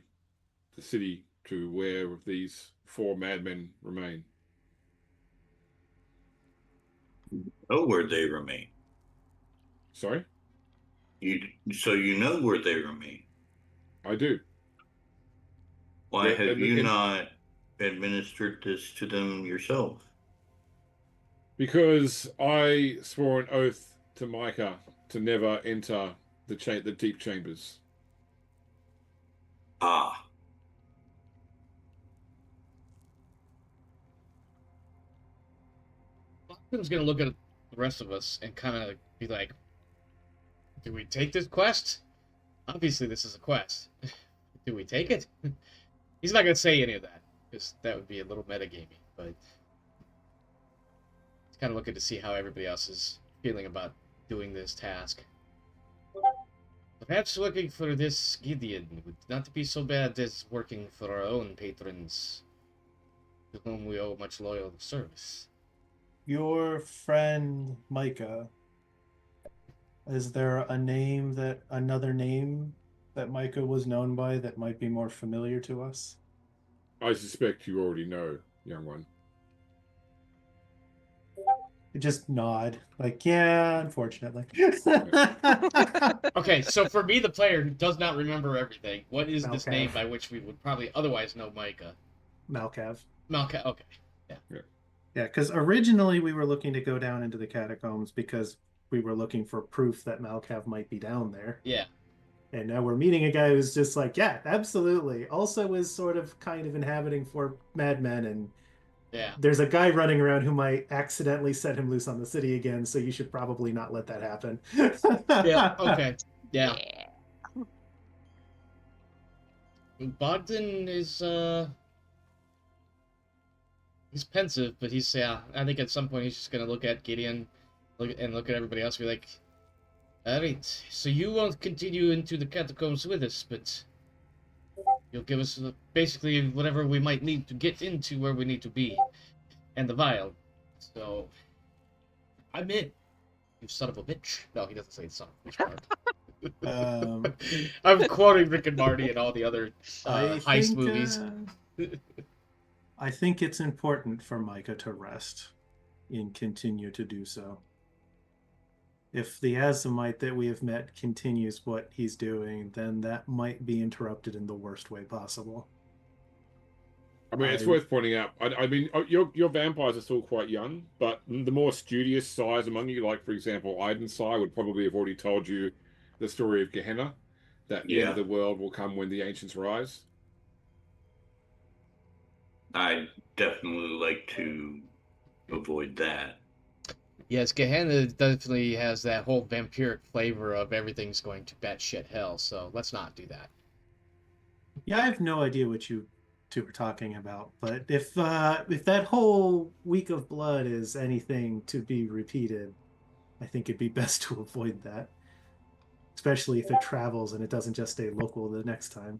city to where these 4 madmen remain. Know where they remain. Sorry? So you know where they remain. I do. Why have you not administered this to them yourself? Because I swore an oath to Micah to never enter the deep chambers. Ah. Bogdan's gonna look at the rest of us and kind of be like, do we take this quest? Obviously this is a quest. Do we take it? He's not gonna say any of that, because that would be a little metagamey, but he's kind of looking to see how everybody else is feeling about doing this task. Perhaps working for this Gideon would not be so bad as working for our own patrons, to whom we owe much loyal service. Your friend Micah, is there another name that Micah was known by that might be more familiar to us? I suspect you already know, young one. Just nod, like, yeah, unfortunately. Okay, so for me, the player who does not remember everything, what is this Malkav. name by which we would probably otherwise know Micah? Malkav. Okay. Yeah, because originally we were looking to go down into the catacombs because we were looking for proof that Malkav might be down there. Yeah. And now we're meeting a guy who's just like, yeah, absolutely. Also is sort of kind of inhabiting for madmen, and Yeah. there's a guy running around who might accidentally set him loose on the city again, so you should probably not let that happen. Yeah. Okay. Yeah. Yeah. Bogdan is he's pensive, but he's I think at some point he's just gonna look at Gideon, look at everybody else, and be like, "All right, so you won't continue into the catacombs with us, but you'll give us basically whatever we might need to get into where we need to be, and the vial. So I'm in. You son of a bitch." No, he doesn't say son of a bitch part. I'm quoting Rick and Morty and all the other heist movies. I think it's important for Micah to rest and continue to do so. If the Azimite that we have met continues what he's doing, then that might be interrupted in the worst way possible. I mean, it's worth pointing out. I mean, your vampires are still quite young, but the more studious size among you, like for example, Idensai would probably have already told you the story of Gehenna, that the end of the world will come when the ancients rise. I definitely like to avoid that. Yes, Gehenna definitely has that whole vampiric flavor of everything's going to batshit hell, so let's not do that. Yeah, I have no idea what you two were talking about, but if that whole week of blood is anything to be repeated, I think it'd be best to avoid that. Especially if it travels and it doesn't just stay local the next time.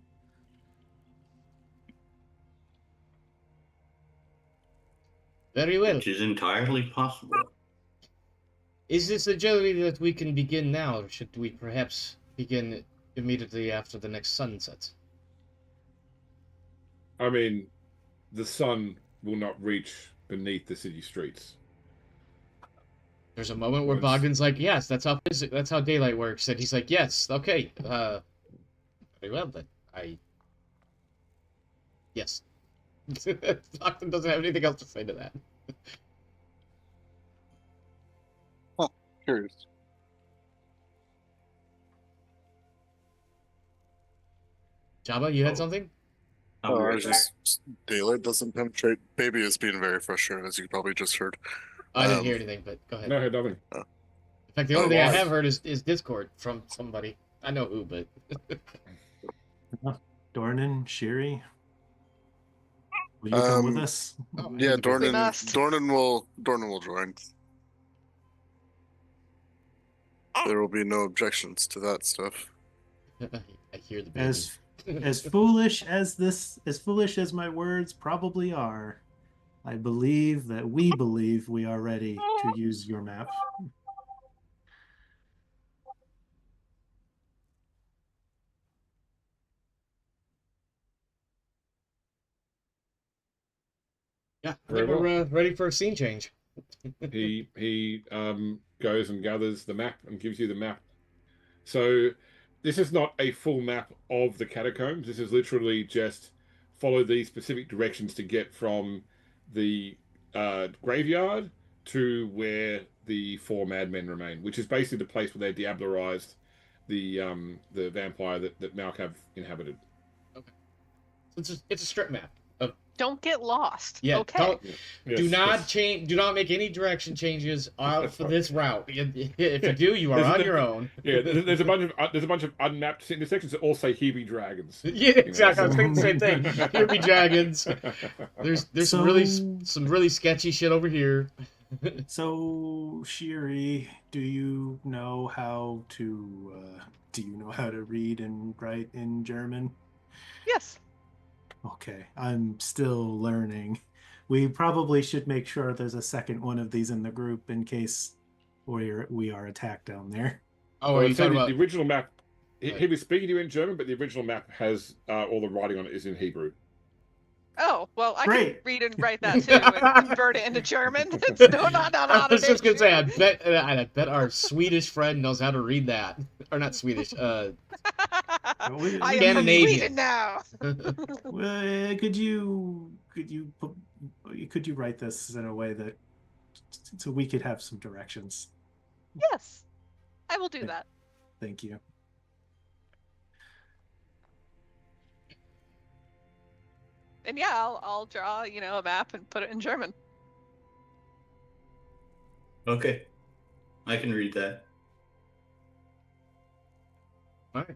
Very well. Which is entirely possible. Is this a journey that we can begin now, or should we perhaps begin immediately after the next sunset? I mean, the sun will not reach beneath the city streets. There's a moment where Bogdan's like, "Yes, that's how daylight works," and he's like, "Yes, okay, very well then. Yes." Bogdan doesn't have anything else to say to that. Curious. Jabba, you had something? I'll be right back. Daylight doesn't penetrate. Baby is being very frustrated, as you probably just heard. I didn't hear anything, but go ahead. No, nothing. In fact, the only thing I have heard is Discord from somebody. I know who, but Dornan, Shiri, will you come with us? Yeah, Dornan will join. There will be no objections to that stuff. I hear the baby. As foolish as my words probably are, I believe that we believe we are ready to use your map. Yeah, I think we're ready for a scene change. He goes and gathers the map and gives you the map. So this is not a full map of the catacombs. This is literally just follow these specific directions to get from the graveyard to where the four madmen remain, which is basically the place where they diablerized the vampire that Malkav inhabited. Okay. So it's a strip map. Don't get lost. Yeah. Okay. Do not change. Do not make any direction changes out for this route. If you do, you are on your own. Yeah, there's a bunch of unmapped intersections that all say "Here be dragons." Yeah, exactly. I was thinking the same thing. Here be dragons. There's some really sketchy shit over here. So, Shiri, do you know how to read and write in German? Yes. Okay, I'm still learning. We probably should make sure there's a second one of these in the group in case we are attacked down there. Oh, are you talking about the original map? He was speaking to you in German, but the original map has all the writing on it is in Hebrew. Oh, well, I Great. can read and write that too and convert it into German. It's not I was just gonna say, I bet our Swedish friend knows how to read that. Or not Swedish, I am from Scandinavian. Sweden now. Could you write this in a way that so we could have some directions? Yes, I will do that. Thank you. And yeah, I'll draw, a map and put it in German. Okay. I can read that. All right.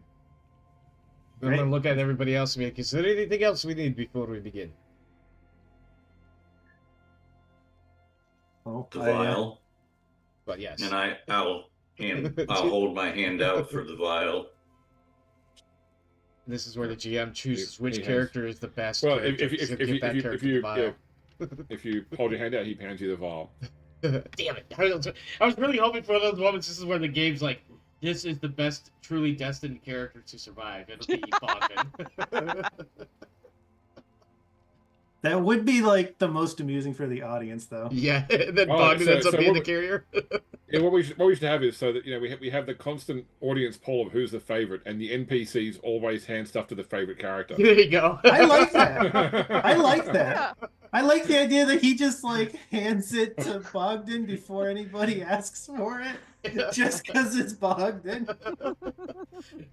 I'm going to Great. look at everybody else and be like, is there anything else we need before we begin? Oh, The vial. But yes. And I'll hold my hand out for the vial. This is where the GM chooses which He has- character is the best Well, character. if So give that character the vial. if you hold your hand out, he hands you the vial. Damn it. I was really hoping for those moments. This is where the game's like, this is the best truly destined character to survive. It'll be Bogdan. that would be like the most amusing for the audience, though. Yeah, and then Oh, Bogdan ends up so being what the carrier. Yeah, what we should have is so that we have the constant audience poll of who's the favorite, and the NPCs always hand stuff to the favorite character. There you go. I like that. I like that. Yeah. I like the idea that he just like hands it to Bogdan before anybody asks for it, just because it's Bogdan.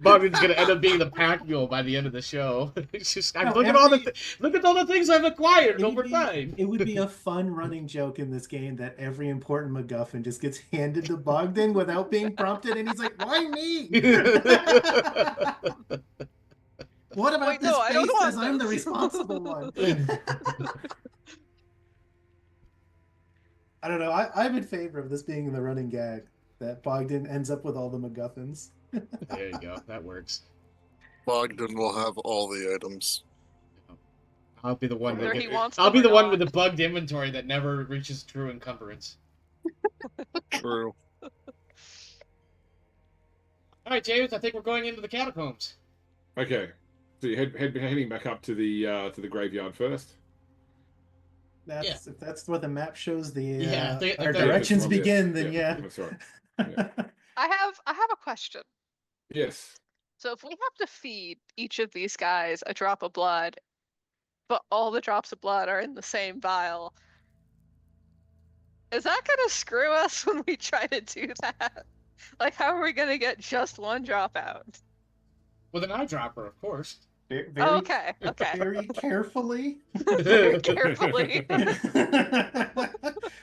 Bogdan's gonna end up being the pack mule by the end of the show. It's just No, look at all the things I've acquired over time. It would be a fun running joke in this game that every important MacGuffin just gets handed to Bogdan without being prompted, and he's like, "Why me? What about Wait, this no, I don't face want says I'm the this." responsible one?" I don't know. I'm in favor of this being the running gag that Bogdan ends up with all the MacGuffins. There you go. That works. Bogdan will have all the items. I'll be the one Whether that he wants I'll be them the or one with not. the bugged inventory that never reaches true encumbrance. True. All right, James. I think we're going into the catacombs. Okay, so you're heading back up to the graveyard first. If that's where the map shows the Yeah, I think our that- directions Yeah, begin, then yeah. That's right. Yeah. I have a question. Yes. So if we have to feed each of these guys a drop of blood, but all the drops of blood are in the same vial, is that gonna screw us when we try to do that? Like, how are we gonna get just one drop out? With an eyedropper, of course. Very, Oh, okay, okay. very carefully. Very carefully.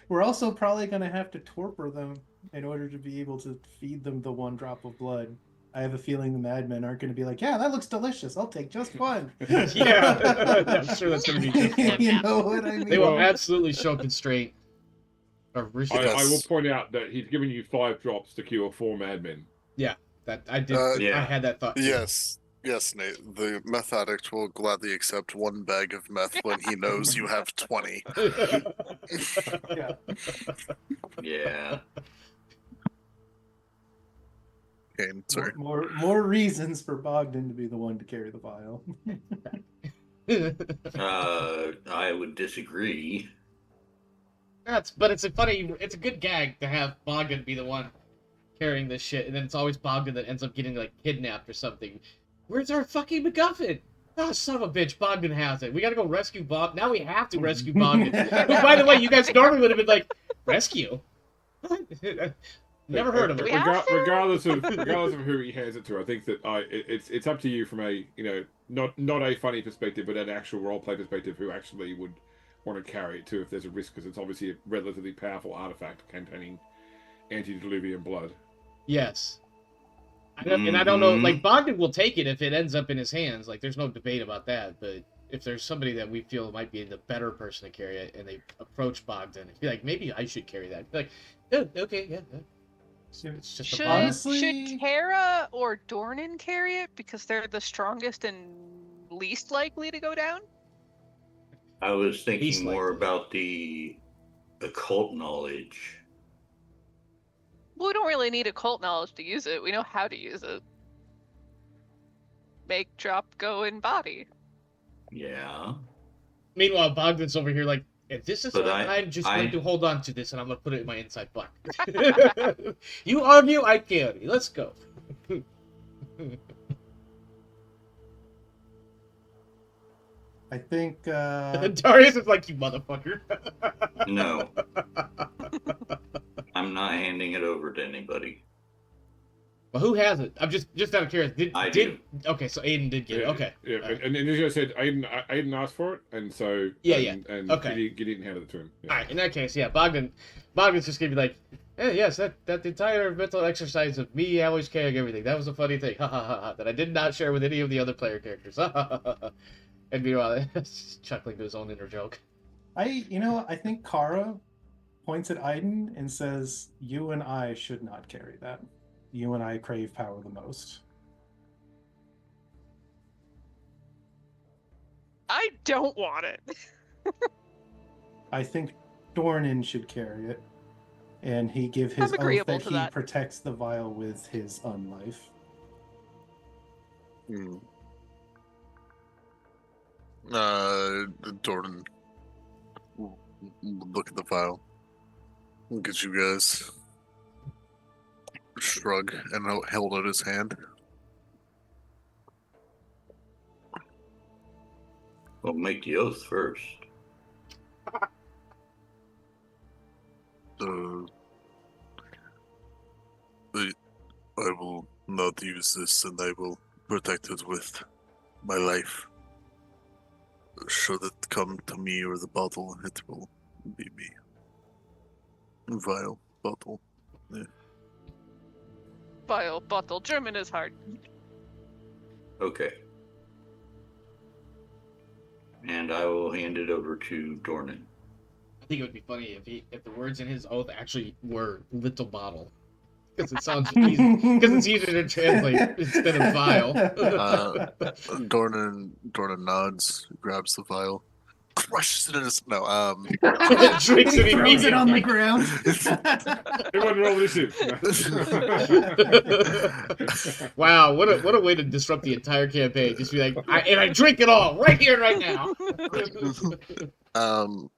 We're also probably going to have to torpor them in order to be able to feed them the one drop of blood. I have a feeling the madmen aren't going to be like, yeah, that looks delicious. I'll take just one. Yeah, I'm sure that's going to be just one. You know what I mean? They will absolutely show constraint. Or I will point out that he's given you 5 drops to cure 4 madmen. that I did. Yeah. I had that thought. Too. Yes, Nate. The meth addict will gladly accept 1 bag of meth when he knows you have 20. Yeah. Yeah. Okay, sorry. More reasons for Bogdan to be the one to carry the vial. I would disagree. But it's a good gag to have Bogdan be the one carrying this shit, and then it's always Bogdan that ends up getting like kidnapped or something. Where's our fucking MacGuffin? Oh, son of a bitch, Bogdan has it. We gotta go rescue Bob. Now we have to rescue Bogdan. Who, by the way, you guys normally would have been like, rescue? Never heard of We it. have to? Regardless of who he hands it to, I think that it's up to you from a not a funny perspective, but an actual roleplay perspective, who actually would want to carry it to if there's a risk, because it's obviously a relatively powerful artifact containing antediluvian blood. Yes. And I don't know, like, Bogdan will take it if it ends up in his hands. Like, there's no debate about that. But if there's somebody that we feel might be the better person to carry it, and they approach Bogdan, be like, maybe I should carry that. Be like, oh, okay, yeah. It's just a Bogdan. Should Kara or Dornan carry it because they're the strongest and least likely to go down? I was He's thinking more likely. about the occult knowledge. Well, we don't really need occult knowledge to use it. We know how to use it. Make drop go in body. Yeah. Meanwhile, Bogdan's over here like, and this is But why I- I'm just I- going to hold on to this, and I'm going to put it in my inside pocket. You argue, I carry. Let's go. I think Darius is like, you motherfucker. No. I'm not handing it over to anybody. Well, who has it? I'm just out of curiosity. I do. Okay, so Aiden did get it. Okay. Yeah, All right. and as I said, Aiden asked for it, and so and Okay. Gideon handed it to him. Yeah. All right. In that case, yeah, Bogdan's just gonna be like, hey, yes, that entire mental exercise of me always carrying everything. That was a funny thing. Ha ha ha ha. That I did not share with any of the other player characters. Ha ha ha ha. And meanwhile, chuckling to his own inner joke. I think Kara points at Aiden and says, "You and I should not carry that. You and I crave power the most." I don't want it. I think Dornan should carry it, and he give his oath agreeable that to he that. protects the vial with his unlife. Jordan, look at the file. Look at you guys. Shrug and held out his hand. Well, make the oath first. I will not use this, and I will protect it with my life. Should it come to me or the bottle, it will be me. Vial, bottle. Yeah. Vial, bottle. German is hard. Okay. And I will hand it over to Dornan. I think it would be funny if the words in his oath actually were little bottle. Because it sounds easy. Because it's easier to translate instead of vial. Dornan nods, grabs the vial, crushes it in his Drinks it Throws it on the immediately. ground. Everyone roll initiative. Wow, what a way to disrupt the entire campaign. Just be like, I drink it all right here, right now.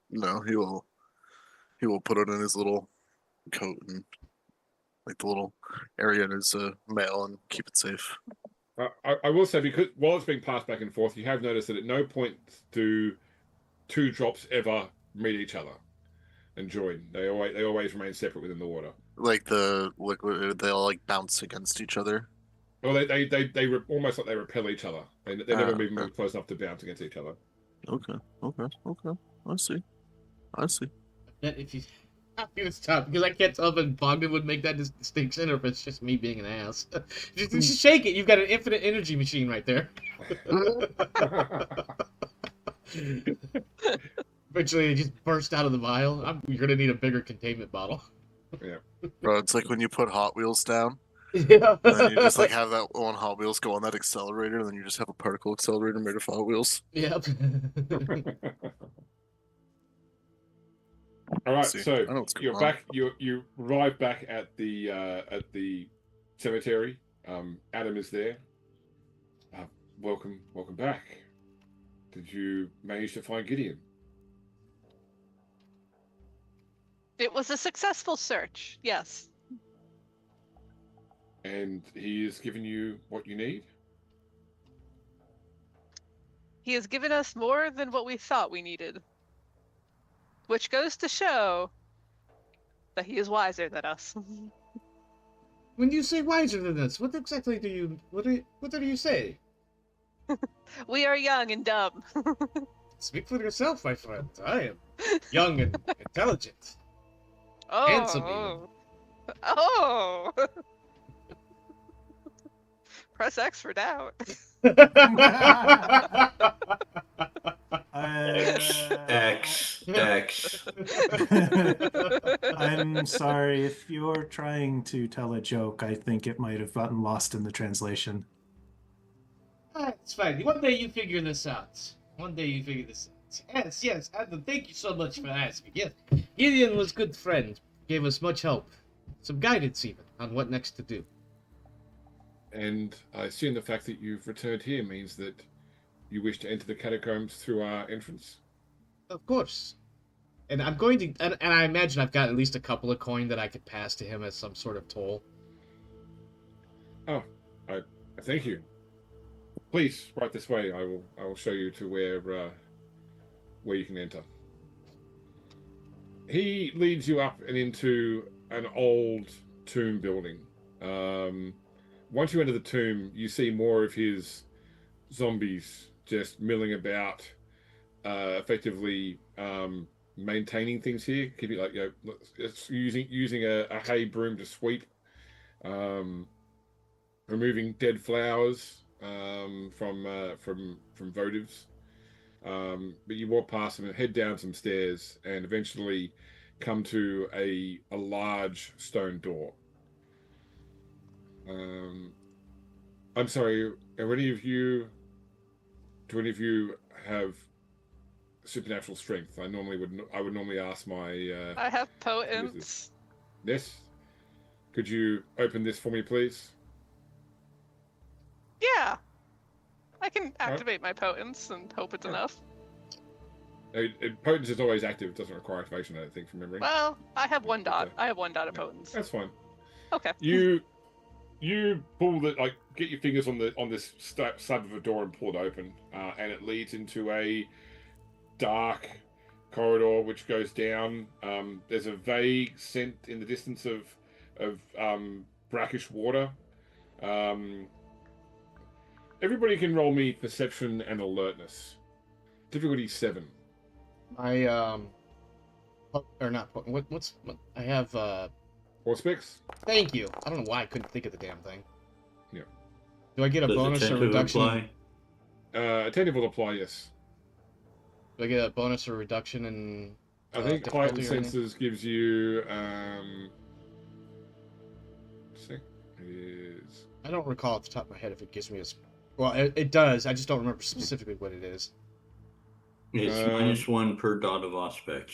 No, he will put it in his little coat and like the little area in his mail and keep it safe. I will say, because while it's being passed back and forth, you have noticed that at no point do two drops ever meet each other and join. They always remain separate within the water. Like the liquid, they all like bounce against each other. Well, they almost like they repel each other. They never move close enough to bounce against each other. Okay. I see. Bet if you it's tough because I can't tell if Bogdan would make that distinction or if it's just me being an ass. Just shake it. You've got an infinite energy machine right there. Eventually, it just burst out of the vial. You're gonna need a bigger containment bottle. Yeah. Bro, it's like when you put Hot Wheels down, Yeah. and then you just like have that one Hot Wheels go on that accelerator, and then you just have a particle accelerator made of Hot Wheels. Yep. All right, See, so I know what's going you're on. back. You arrive back at the cemetery. Adam is there. Welcome back. Did you manage to find Gideon? It was a successful search, yes. And he has given you what you need? He has given us more than what we thought we needed. Which goes to show that he is wiser than us. When you say wiser than this, what exactly do you say? We are young and dumb. Speak for yourself, my friend. I am young and intelligent. Oh. Handsome even. Oh. Press X for doubt. X. I'm sorry, if you're trying to tell a joke, I think it might have gotten lost in the translation. It's fine. One day you figure this out. Yes, Adam, thank you so much for asking. Yes, Gideon was a good friend. Gave us much help. Some guidance even on what next to do. And I assume the fact that you've returned here means that you wish to enter the catacombs through our entrance? Of course. And I'm going to... And I imagine I've got at least a couple of coin that I could pass to him as some sort of toll. Oh, I thank you. Please, right this way. I will show you to where you can enter. He leads you up and into an old tomb building. Once you enter the tomb, you see more of his zombies just milling about, effectively maintaining things here. Keeping like it's using a hay broom to sweep, removing dead flowers from votives. But you walk past them and head down some stairs, and eventually come to a large stone door. I'm sorry. Do any of you have supernatural strength? I would normally ask my. I have potence. Yes. Could you open this for me, please? Yeah. I can activate my potence and hope it's enough. Potence is always active. It doesn't require activation, I don't think, from memory. Well, I have one dot. I have one dot of potence. That's fine. Okay. You pull get your fingers on this slab of a door and pull it open, and it leads into a dark corridor which goes down. There's a vague scent in the distance of brackish water. Everybody can roll me perception and alertness. Difficulty 7. I or not. I have. Auspex? Thank you. I don't know why I couldn't think of the damn thing. Yeah. Do I get a Does bonus or attentive reduction? apply? Attentive will apply, yes. Do I get a bonus or reduction in? I think difficulty heightened or anything? senses gives you. Let's see. It is. I don't recall off the top of my head if it gives me a. Well, it does. I just don't remember specifically what it is. It's -1 per dot of auspex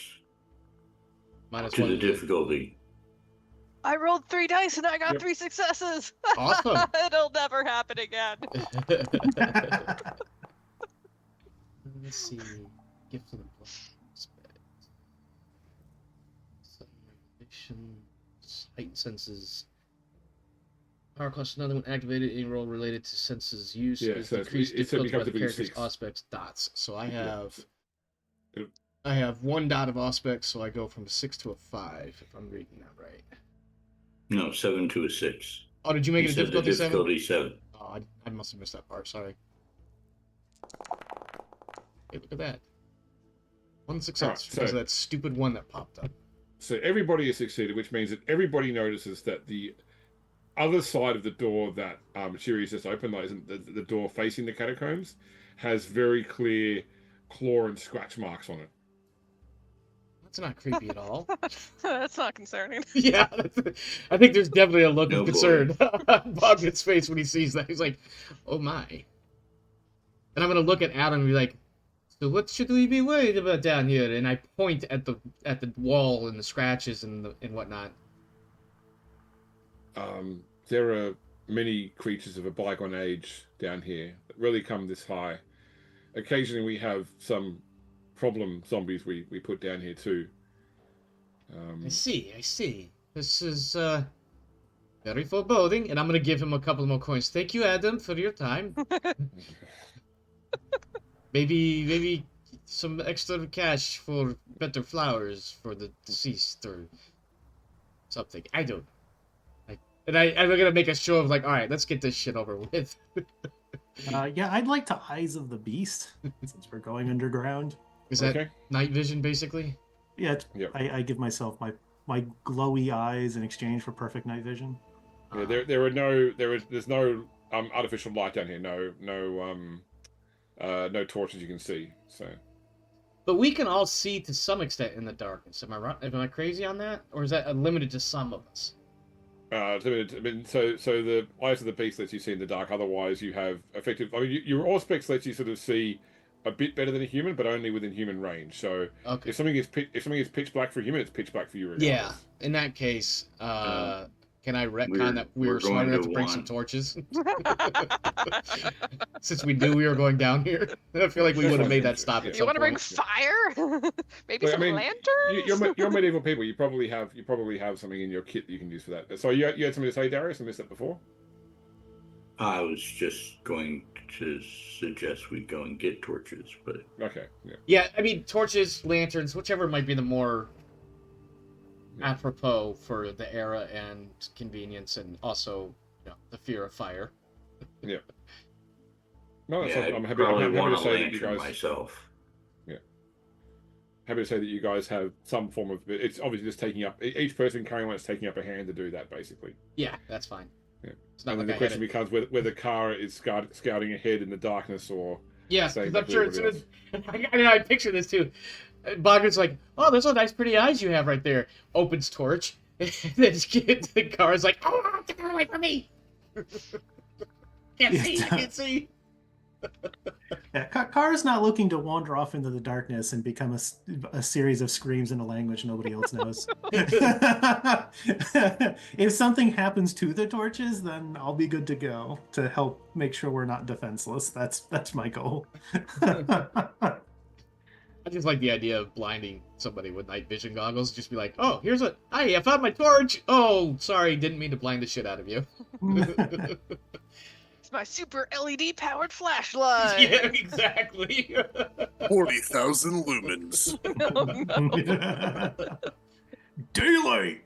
Minus to one. the difficulty. I rolled 3 dice and I got Yep. 3 successes. Awesome. It'll never happen again. Let's see. Gift of the Regulation. Heightened senses. Power cost another one activated. Any roll related to senses use Yeah, is so it's- decreased it difficulty by becomes the a big character's 6. aspects dots. So I have. Yep. I have 1 dot of aspects, so I go from a 6 to a 5, if I'm reading that right. No, 7 to a 6. Oh, did you make You it a said the difficulty 7? difficulty 7. Oh, I must have missed that part. Sorry. Hey, look at that. 1 success Alright, because so- of that stupid one that popped up. So everybody has succeeded, which means that everybody notices that the other side of the door that Shiri's just opened, like the door facing the catacombs, has very clear claw and scratch marks on it. That's not creepy at all. That's not concerning. Yeah, I think there's definitely a look No of boy. concern on Bogdan's face when he sees that. He's like, "Oh my!" And I'm gonna look at Adam and be like, "So what should we be worried about down here?" And I point at the wall and the scratches and whatnot. There are many creatures of a bygone age down here that really come this high. Occasionally we have some problem zombies we put down here too. I see. This is very foreboding, and I'm gonna give him a couple more coins. Thank you, Adam, for your time. maybe some extra cash for better flowers for the deceased or something. I don't know. I'm gonna make a show of like, all right, let's get this shit over with. Yeah, I'd like to Eyes of the Beast since we're going underground. Is that Okay. night vision, basically? Yeah, Yep. I give myself my glowy eyes in exchange for perfect night vision. Yeah, there's no artificial light down here. No torches you can see. So But we can all see to some extent in the darkness. Am I right? Am I crazy on that, or is that limited to some of us? so the eyes of the beast lets you see in the dark. Otherwise, you have effective. I mean, your auspex lets you sort of see a bit better than a human, but only within human range. So Okay. if something is pitch black for a human, it's pitch black for you. Yeah. Regardless. In that case, can I retcon we're- that we we're were smart going enough to to bring some want- torches? Since we knew we were going down here, I feel like we would have made that stop at You some want to bring point. fire? Maybe Well, I some mean, lanterns? you're medieval people. You probably have something in your kit that you can use for that. So you had something to say, Darius? I missed that before. I was just going to suggest we go and get torches, but Okay. Yeah. Yeah, I mean, torches, lanterns, whichever might be the more apropos for the era and convenience, and also the fear of fire. Yeah. No, Yeah, I'm I'd happy. probably I'm happy want to a say that you lantern guys. myself. Happy to say that you guys have some form of. It's obviously just taking up each person carrying one is taking up a hand to do that, basically. Yeah, that's fine. Yeah. It's not And then like the I had question it. becomes whether Kara is scouting ahead in the darkness or Yes, staying because back I'm with sure as everybody soon else. as I picture this too. Boggart's like, "Oh, those are nice, pretty eyes you have right there." Opens torch, and then the car's like, "Oh, get that away from me! Can't see, I can't see." Yeah, Kara's not looking to wander off into the darkness and become a series of screams in a language nobody else knows. If something happens to the torches, then I'll be good to go to help make sure we're not defenseless. That's my goal. I just like the idea of blinding somebody with night vision goggles. Just be like, "Oh, I found my torch. Oh, sorry, didn't mean to blind the shit out of you." It's my super LED powered flashlight. Yeah, exactly. 40,000 lumens. Daylight.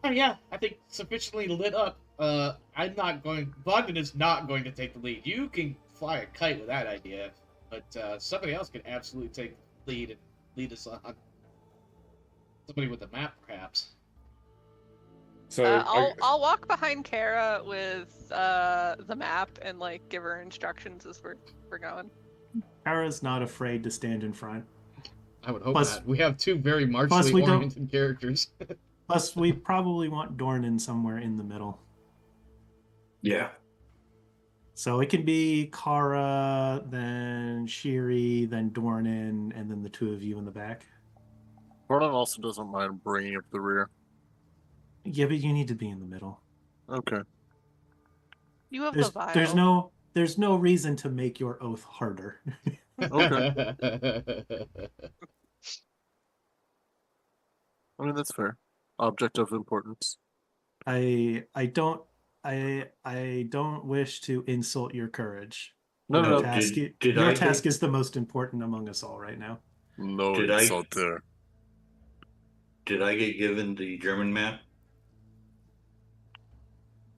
Oh, yeah, I think sufficiently lit up. Bogdan is not going to take the lead. You can fly a kite with that idea, but somebody else can absolutely take the lead and lead us on. Somebody with a map, perhaps. So I'll walk behind Kara with the map and like give her instructions as we're going. Kara's not afraid to stand in front. I would hope Plus- not. We have two very plus martially we don't- oriented characters. Plus, we probably want Dornan somewhere in the middle. Yeah. So it can be Kara, then Shiri, then Dornan, and then the two of you in the back. Ronan also doesn't mind bringing up the rear. Yeah, but you need to be in the middle. Okay. You have There's the vial. there's no reason to make your oath harder. Okay. I mean, that's fair. Object of importance. I don't wish to insult your courage. No, Your no, task, did your I task get- is the most important among us all right now. no Did I- insult there. Did I get given the German map?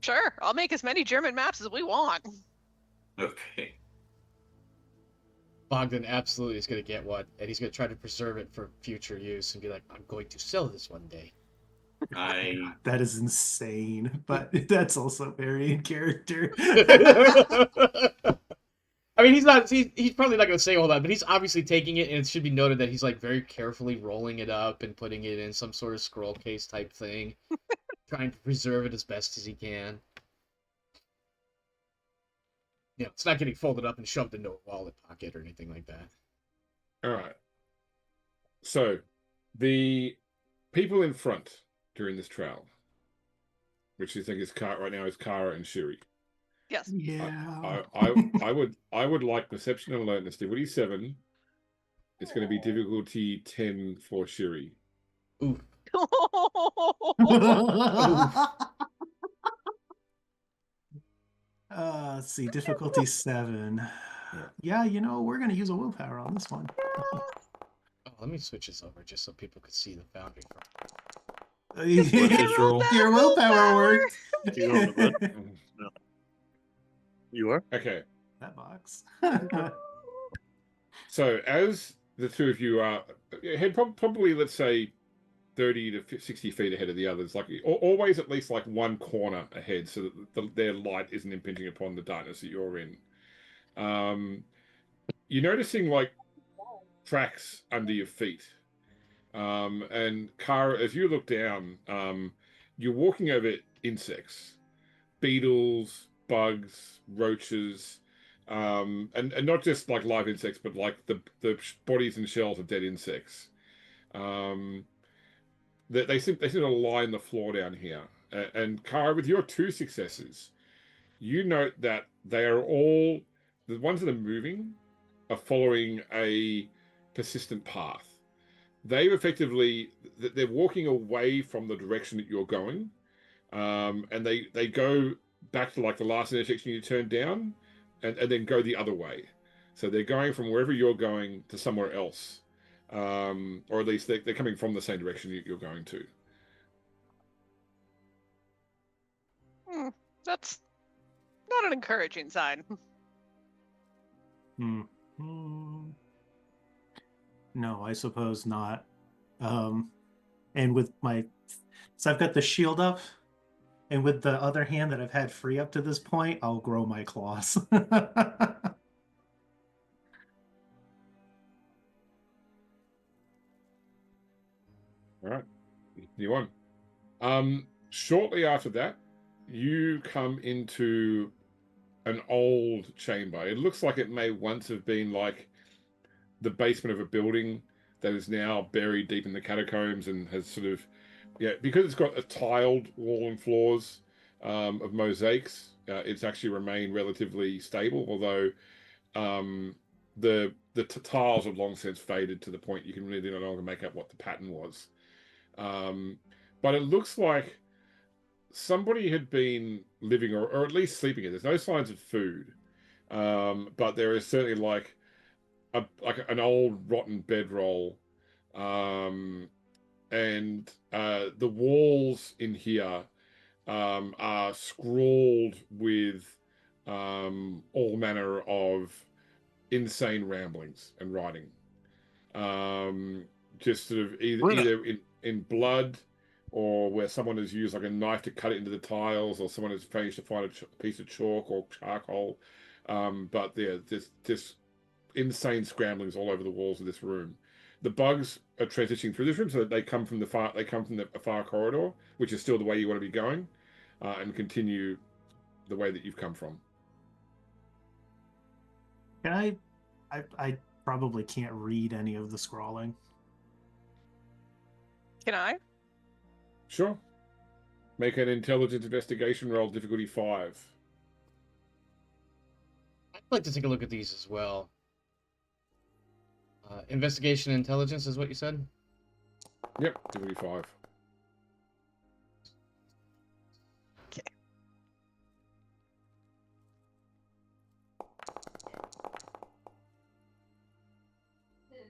Sure, I'll make as many German maps as we want. Okay. Bogdan absolutely is going to get one, and he's going to try to preserve it for future use and be like, "I'm going to sell this one day." That is insane, but that's also very in character. I mean, he's probably not going to say all that, but he's obviously taking it, and it should be noted that he's like very carefully rolling it up and putting it in some sort of scroll case type thing, trying to preserve it as best as he can. It's not getting folded up and shoved into a wallet pocket or anything like that. All right. So, the people in front during this trial, which you think is right now is Kara and Shiri. Yes. Yeah. I would like perception and alertness difficulty 7. It's going to be difficulty 10 for Shiri. Ooh. Let's see, difficulty 7. Yeah, we're gonna use a willpower on this one. Oh, let me switch this over just so people could see the foundry. What's this roll? Your willpower worked. You go to bed? You are? Okay. That box. So, as the two of you are head probably, let's say, 30 to 60 feet ahead of the others, like always at least like one corner ahead, so that their light isn't impinging upon the darkness that you're in. You're noticing like tracks under your feet, and Kara, as you look down, you're walking over insects, beetles, bugs, roaches, and not just like live insects, but like the bodies and shells of dead insects. They seem to line the floor down here. And Kara, with your 2 successes, you note that they are all, the ones that are moving are following a persistent path. They're walking away from the direction that you're going. And they go back to like the last intersection you turned down and then go the other way. So they're going from wherever you're going to somewhere else. or at least they're coming from the same direction you're going to. That's not an encouraging sign. No, I suppose not. And with so I've got the shield up, and with the other hand that I've had free up to this point, I'll grow my claws. All right, you won. Shortly after that, you come into an old chamber. It looks like it may once have been like the basement of a building that is now buried deep in the catacombs and has sort of, because it's got a tiled wall and floors of mosaics. It's actually remained relatively stable, although the tiles have long since faded to the point you can really no longer make out what the pattern was. But it looks like somebody had been living or at least sleeping here. There's no signs of food, but there is certainly like an old rotten bedroll, and the walls in here are scrawled with all manner of insane ramblings and writing. Just sort of either in blood, or where someone has used like a knife to cut it into the tiles, or someone has managed to find a piece of chalk or charcoal. But yeah, this insane scramblings all over the walls of this room. The bugs are transitioning through this room, so that they come from the far corridor, which is still the way you want to be going, and continue the way that you've come from. Can I probably can't read any of the scrawling. Can I? Sure. Make an intelligence investigation roll, difficulty 5. I'd like to take a look at these as well. Investigation intelligence is what you said? Yep, difficulty 5. Okay.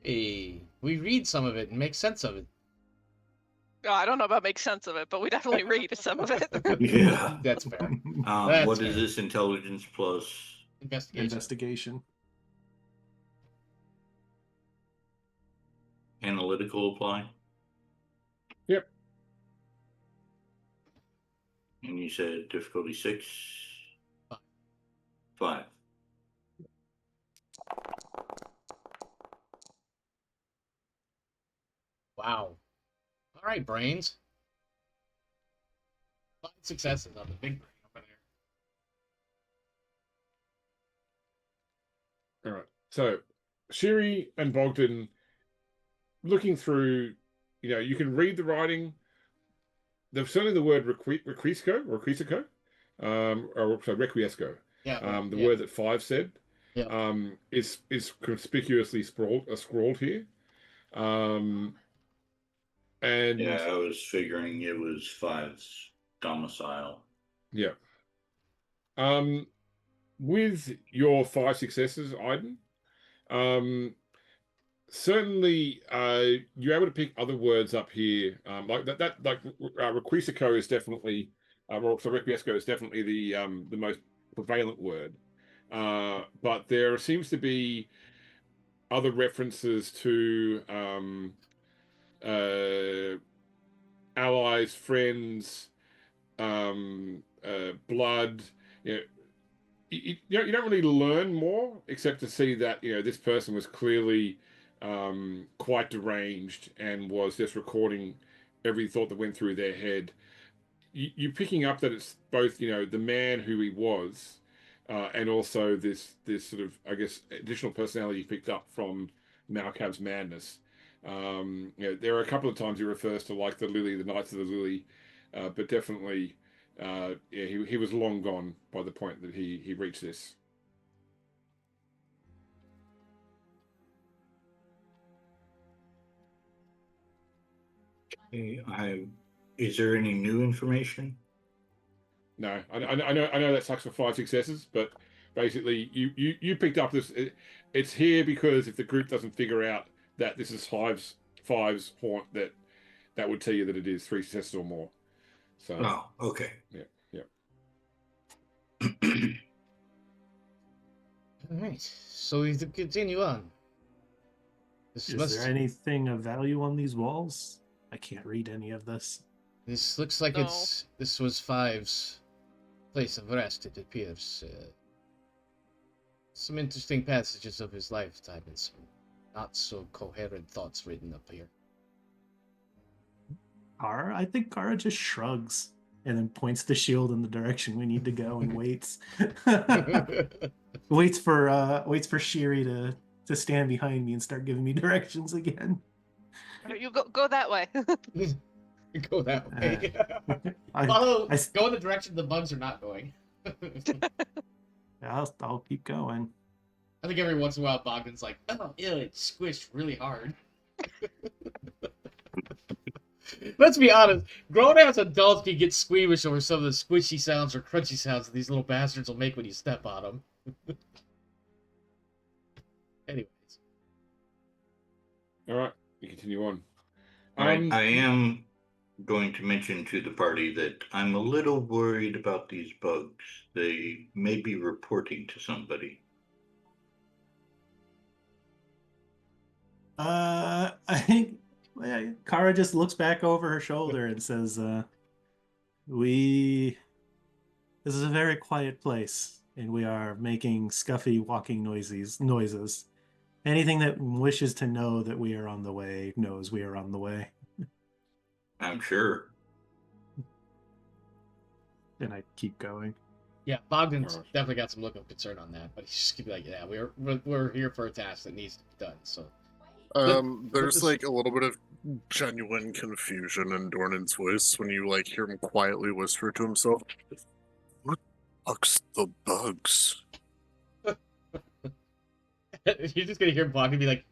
Hey, we read some of it and make sense of it. Oh, I don't know about make sense of it, but we definitely read some of it. Yeah. That's fair. What That's is fair. this intelligence plus? Investigation. Investigation. Analytical apply? Yep. And you said difficulty 6? 5. 5. Wow. All right, brains. 5 successes on the big brain over there. All right. So, Shiri and Bogdan, looking through, you can read the writing. There's certainly the word requiesco, or sorry, requiesco. Yeah. The word that 5 said, Yeah. is conspicuously scrawled here. And Yeah, I was figuring it was 5's domicile. yeah. With your 5 successes, Aiden, certainly you're able to pick other words up here, like requiesco is definitely, so requiesco is definitely the most prevalent word, but there seems to be other references to allies, friends, blood. You don't really learn more except to see that this person was clearly quite deranged and was just recording every thought that went through their head. You're picking up that it's both the man who he was, and also this sort of, I guess, additional personality you picked up from Malcav's madness. There are a couple of times he refers to like the Lily, the Knights of the Lily, but definitely. He was long gone by the point that he reached this. Is there any new information? No, I know that sucks for 5 successes, but basically you picked up this. It's here because if the group doesn't figure out that this is fives haunt, that would tell you that it is 3 successes or more. So Oh, okay. yeah. All right, so we continue on. This Is must. there anything of value on these walls? I can't read any of this. This looks like No. this was Five's place of rest. It appears. Some interesting passages of his lifetime and some not so coherent thoughts written up here. Kara, I think Kara just shrugs and then points the shield in the direction we need to go and waits. waits for Shiri to stand behind me and start giving me directions again. You go that way. Go that way. I- Follow. I- Go in the direction the bugs are not going. I'll keep going. I think every once in a while Bogdan's like, oh, ew, it squished really hard. Let's be honest, grown-ass adults can get squeamish over some of the squishy sounds or crunchy sounds that these little bastards will make when you step on them. Anyways. All right, we continue on. All right, I am going to mention to the party that I'm a little worried about these bugs. They may be reporting to somebody. I think Kara just looks back over her shoulder and says, this is a very quiet place, and we are making scuffy walking noises. Anything that wishes to know that we are on the way knows we are on the way. I'm sure. And I keep going. Yeah, Bogdan's Alright. definitely got some look of concern on that, but he's just gonna be like, yeah, we're here for a task that needs to be done, so. There's like a little bit of genuine confusion in Dornan's voice when you like hear him quietly whisper to himself, "What fuck's the bugs?" You're just gonna hear Bogdan be like,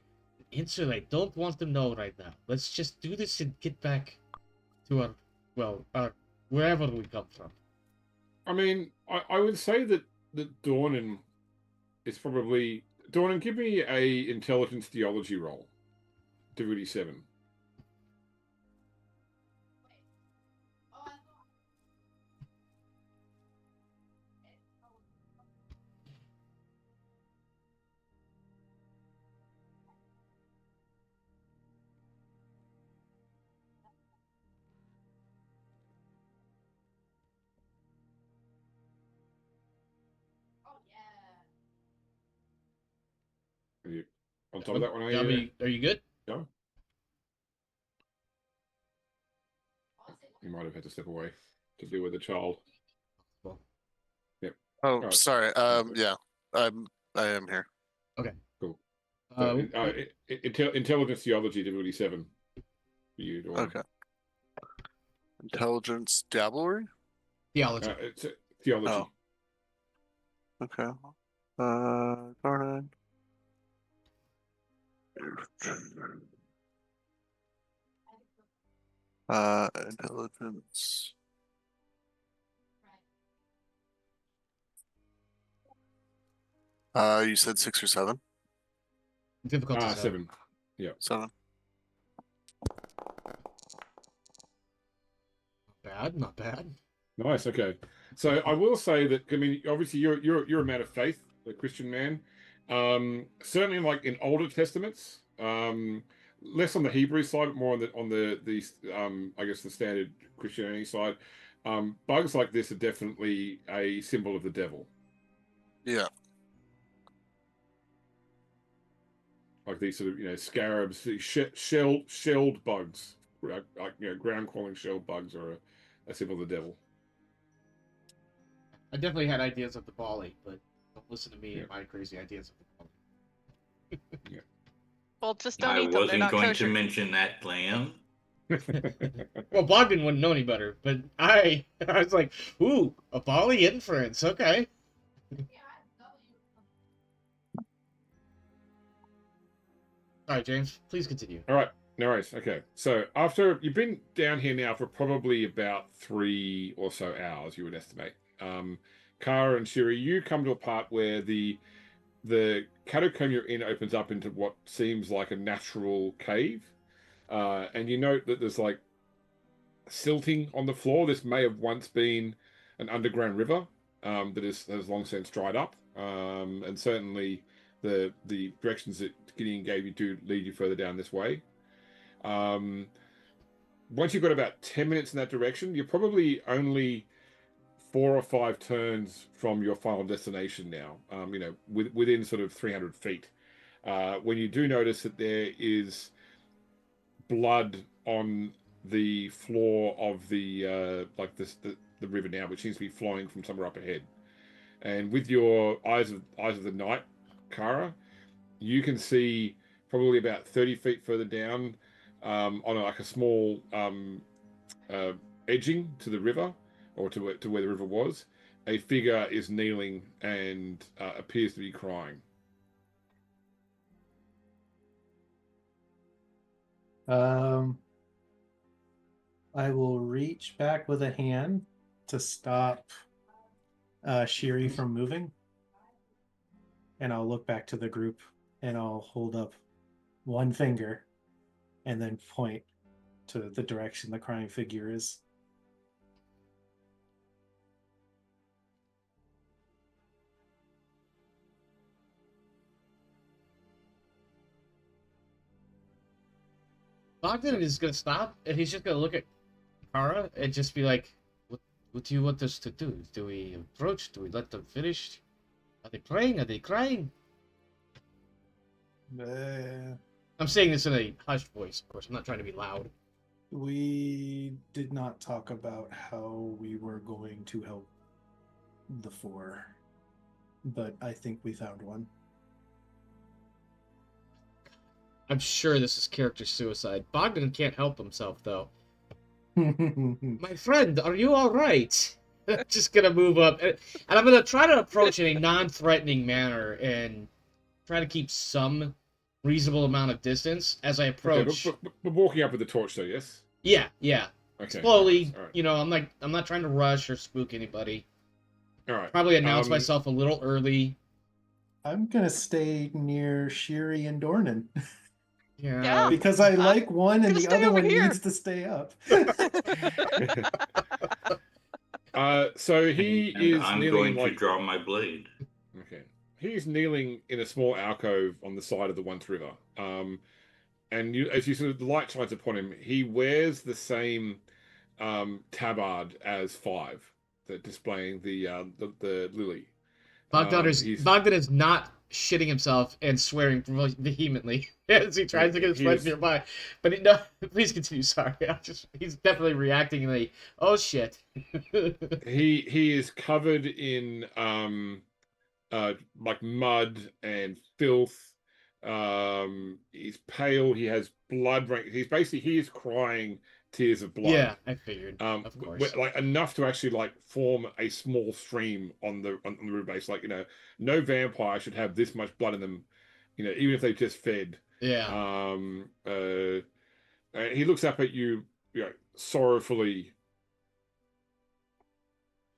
answer, I don't want to know right now. Let's just do this and get back to our wherever we come from. I mean, I would say that Dornan is probably Dornan. Give me a intelligence theology roll. Difficulty 7. Are you on top of that one? Are you? Are you good? No. You might have had to step away to deal with the child. Well, Oh, Alright. sorry. Yeah, I am here. okay. Cool. So, Uh, intelligence theology, difficulty 7. For you, Dornan. Okay. Intelligence dabblery? theology. It's theology. Oh. Okay. Dornan. Intelligence. You said 6 or 7? Difficulty 7. 7. Not bad. Nice. Okay. So I will say that, I mean, obviously you're a man of faith, a Christian man. Certainly, like in older testaments, less on the Hebrew side, but more on the I guess the standard Christianity side. Bugs like this are definitely a symbol of the devil. Yeah. Like these sort of scarabs, these shelled bugs, like ground crawling shelled bugs are a symbol of the devil. I definitely had ideas of the Bali, but don't listen to me Yeah. and my crazy ideas of the Bali. Well, just don't I eat them. They're wasn't not going kosher. to mention that plan. Well, Bogdan wouldn't know any better, but I was like, ooh, a Bali inference, okay. All right, James, please continue. All right, no worries. Okay, so after you've been down here now for probably about 3 or so hours, you would estimate. Kara and Shiri, you come to a part where the the catacomb you're in opens up into what seems like a natural cave, and you note that there's like silting on the floor. This may have once been an underground river that has long since dried up, and certainly the directions that Gideon gave you do lead you further down this way. Once you've got about 10 minutes in that direction, you're probably only 4 or 5 turns from your final destination now, within sort of 300 feet. When you do notice that there is blood on the floor of the river now, which seems to be flowing from somewhere up ahead. And with your eyes of the night, Kara, you can see probably about 30 feet further down, on a small edging to the river, or to where the river was, a figure is kneeling and appears to be crying. I will reach back with a hand to stop Shiri from moving, and I'll look back to the group and I'll hold up one finger and then point to the direction the crying figure is. Bogdan is gonna stop, and he's just gonna look at Kara and just be like, "What do you want us to do? Do we approach? Do we let them finish? Are they praying? Are they crying?" I'm saying this in a hushed voice, of course. I'm not trying to be loud. We did not talk about how we were going to help the four, but I think we found one. I'm sure this is character suicide. Bogdan can't help himself, though. My friend, are you all right? Just gonna move up, and I'm gonna try to approach in a non-threatening manner and try to keep some reasonable amount of distance as I approach. Okay, but walking up with the torch, though, yes. Yeah. Okay. Slowly, all right. I'm not trying to rush or spook anybody. All right. Probably announce myself a little early. I'm gonna stay near Shiri and Dornan. Yeah. Because I like one and the stay other over one here. needs to stay up. So he And is I'm kneeling going to draw my blade. Okay. He's kneeling in a small alcove on the side of the Once River. And as you sort of the light shines upon him, he wears the same tabard as Five, that displaying the lily. Bogdan is not shitting himself and swearing vehemently as he tries to get his friends nearby. But no, please continue. Sorry, he's definitely reacting like, oh shit. he is covered in like mud and filth. He's pale. He has blood. He is crying tears of blood. Yeah, I figured. Of course, like enough to actually like form a small stream on the river base. Like, no vampire should have this much blood in them. Even if they just fed. Yeah. He looks up at you, sorrowfully.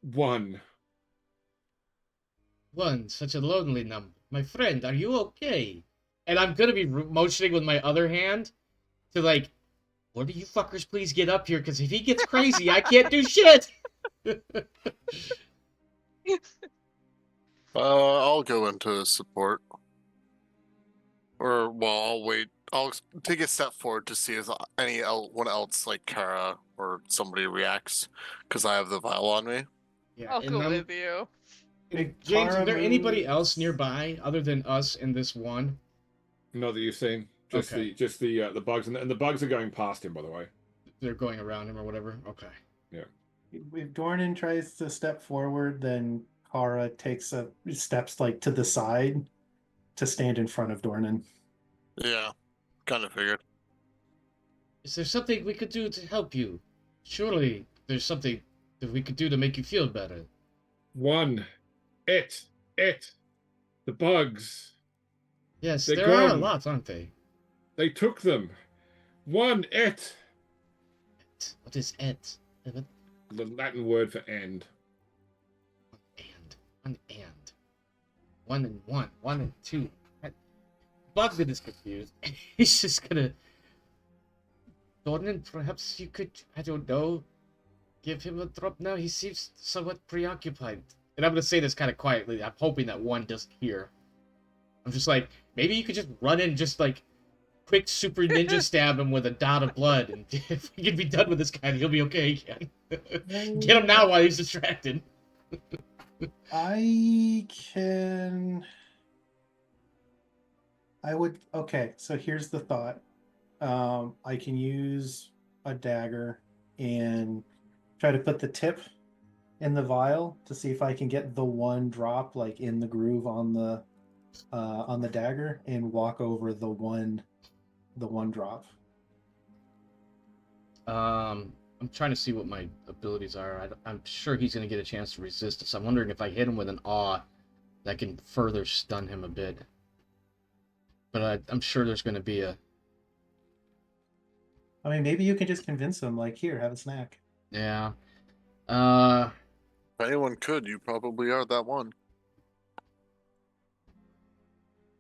One, such a lonely number. My friend, are you okay? And I'm gonna be motioning with my other hand to like, what do you fuckers please get up here? Because if he gets crazy, I can't do shit. I'll go into support. Or, well, I'll wait. I'll take a step forward to see if anyone else, like Kara or somebody, reacts, because I have the vial on me. Yeah, I'll go with you. James, is there anybody moves. else nearby other than us and this one? not that you've seen. Just Okay. the bugs, and the bugs are going past him, by the way. They're going around him or whatever. Okay. If Dornan tries to step forward, then Kara takes steps like to the side to stand in front of Dornan. Yeah, kind of figured. Is there something we could do to help you? Surely there's something that we could do to make you feel better. One, the bugs. Yes, They're there are a gone. lot, aren't they? They took them. One, What is et? the Latin word for and. An and. 1 and 1, 1 and 2. Bogdan is confused. He's just gonna. Dornan, perhaps you could, I don't know, give him a drop now. He seems somewhat preoccupied. And I'm gonna say this kind of quietly. I'm hoping that one doesn't hear. I'm just like, maybe you could just run in, just like, quick super ninja stab him with a dot of blood, and if we can be done with this guy, he'll be okay again. Get him now while he's distracted. Okay, so here's the thought. I can use a dagger and try to put the tip in the vial to see if I can get the one drop like in the groove on the dagger and walk over the one drop. I'm trying to see what my abilities are. I'm sure he's going to get a chance to resist this. I'm wondering if I hit him with an awe, that can further stun him a bit. But I'm sure there's going to be a... I mean, maybe you can just convince him, like, here, have a snack. Yeah. If anyone could, you probably are that one.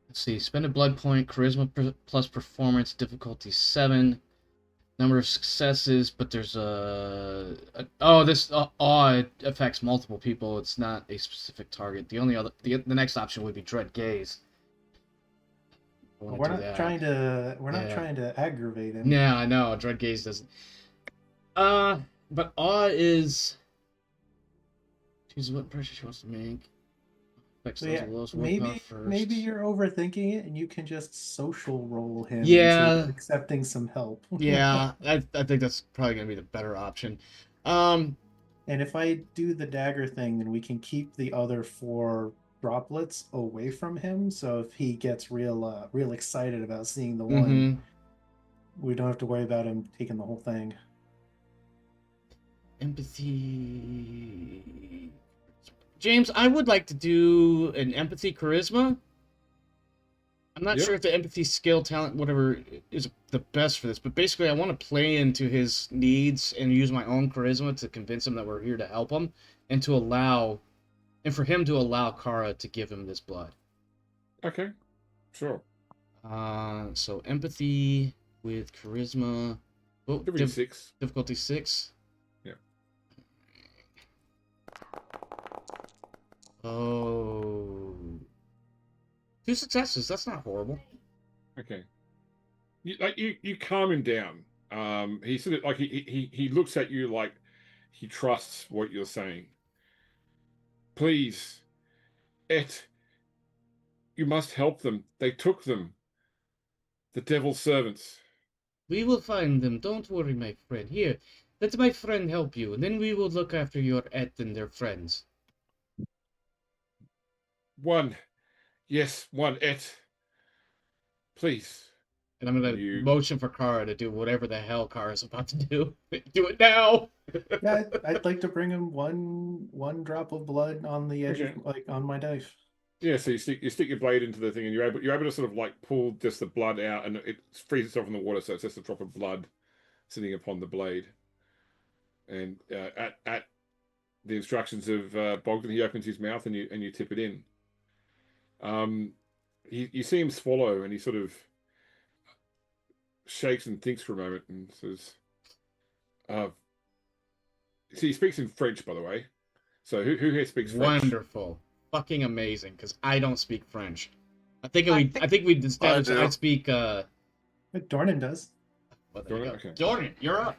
Let's see. Spend a blood point, charisma plus performance, difficulty 7. Number of successes, but there's this awe affects multiple people. It's not a specific target. The only other, the next option would be dread gaze. We're not trying to aggravate him. Yeah, I know. Dread gaze doesn't. But awe is. Choose what impression she wants to make. So yeah, maybe you're overthinking it, and you can just social roll him. Yeah, accepting some help. Yeah, I think that's probably gonna be the better option. And if I do the dagger thing, then we can keep the other 4 droplets away from him. So if he gets real excited about seeing the one, we don't have to worry about him taking the whole thing. Empathy. James, I would like to do an empathy charisma. I'm not sure if the empathy skill, talent, whatever, is the best for this, but basically I want to play into his needs and use my own charisma to convince him that we're here to help him, and for him to allow Kara to give him this blood. Okay, sure. So empathy with charisma. Oh, difficulty 6. Yeah. Oh. 2 successes. That's not horrible. Okay. You calm him down. He sort of like he looks at you like he trusts what you're saying. Please, you must help them. They took them. The devil's servants. We will find them. Don't worry, my friend. Here, let my friend help you, and then we will look after your Et and their friends. One. Yes, one Et. Please. And I'm going to motion for Kara to do whatever the hell Kara's about to do. Do it now! Yeah, I'd like to bring him one drop of blood on the edge of, like, on my knife. Yeah, so you stick your blade into the thing, and you're able to sort of like pull just the blood out, and it frees itself in the water, so it's just a drop of blood sitting upon the blade. And at the instructions of Bogdan, he opens his mouth, and you tip it in. You see him swallow, and he sort of shakes and thinks for a moment, and says, "So he speaks in French, by the way. So who here speaks French?" Wonderful. Fucking amazing, because I don't speak French. I think we established I speak But Dornan does. Well, okay. Dornan, you're up.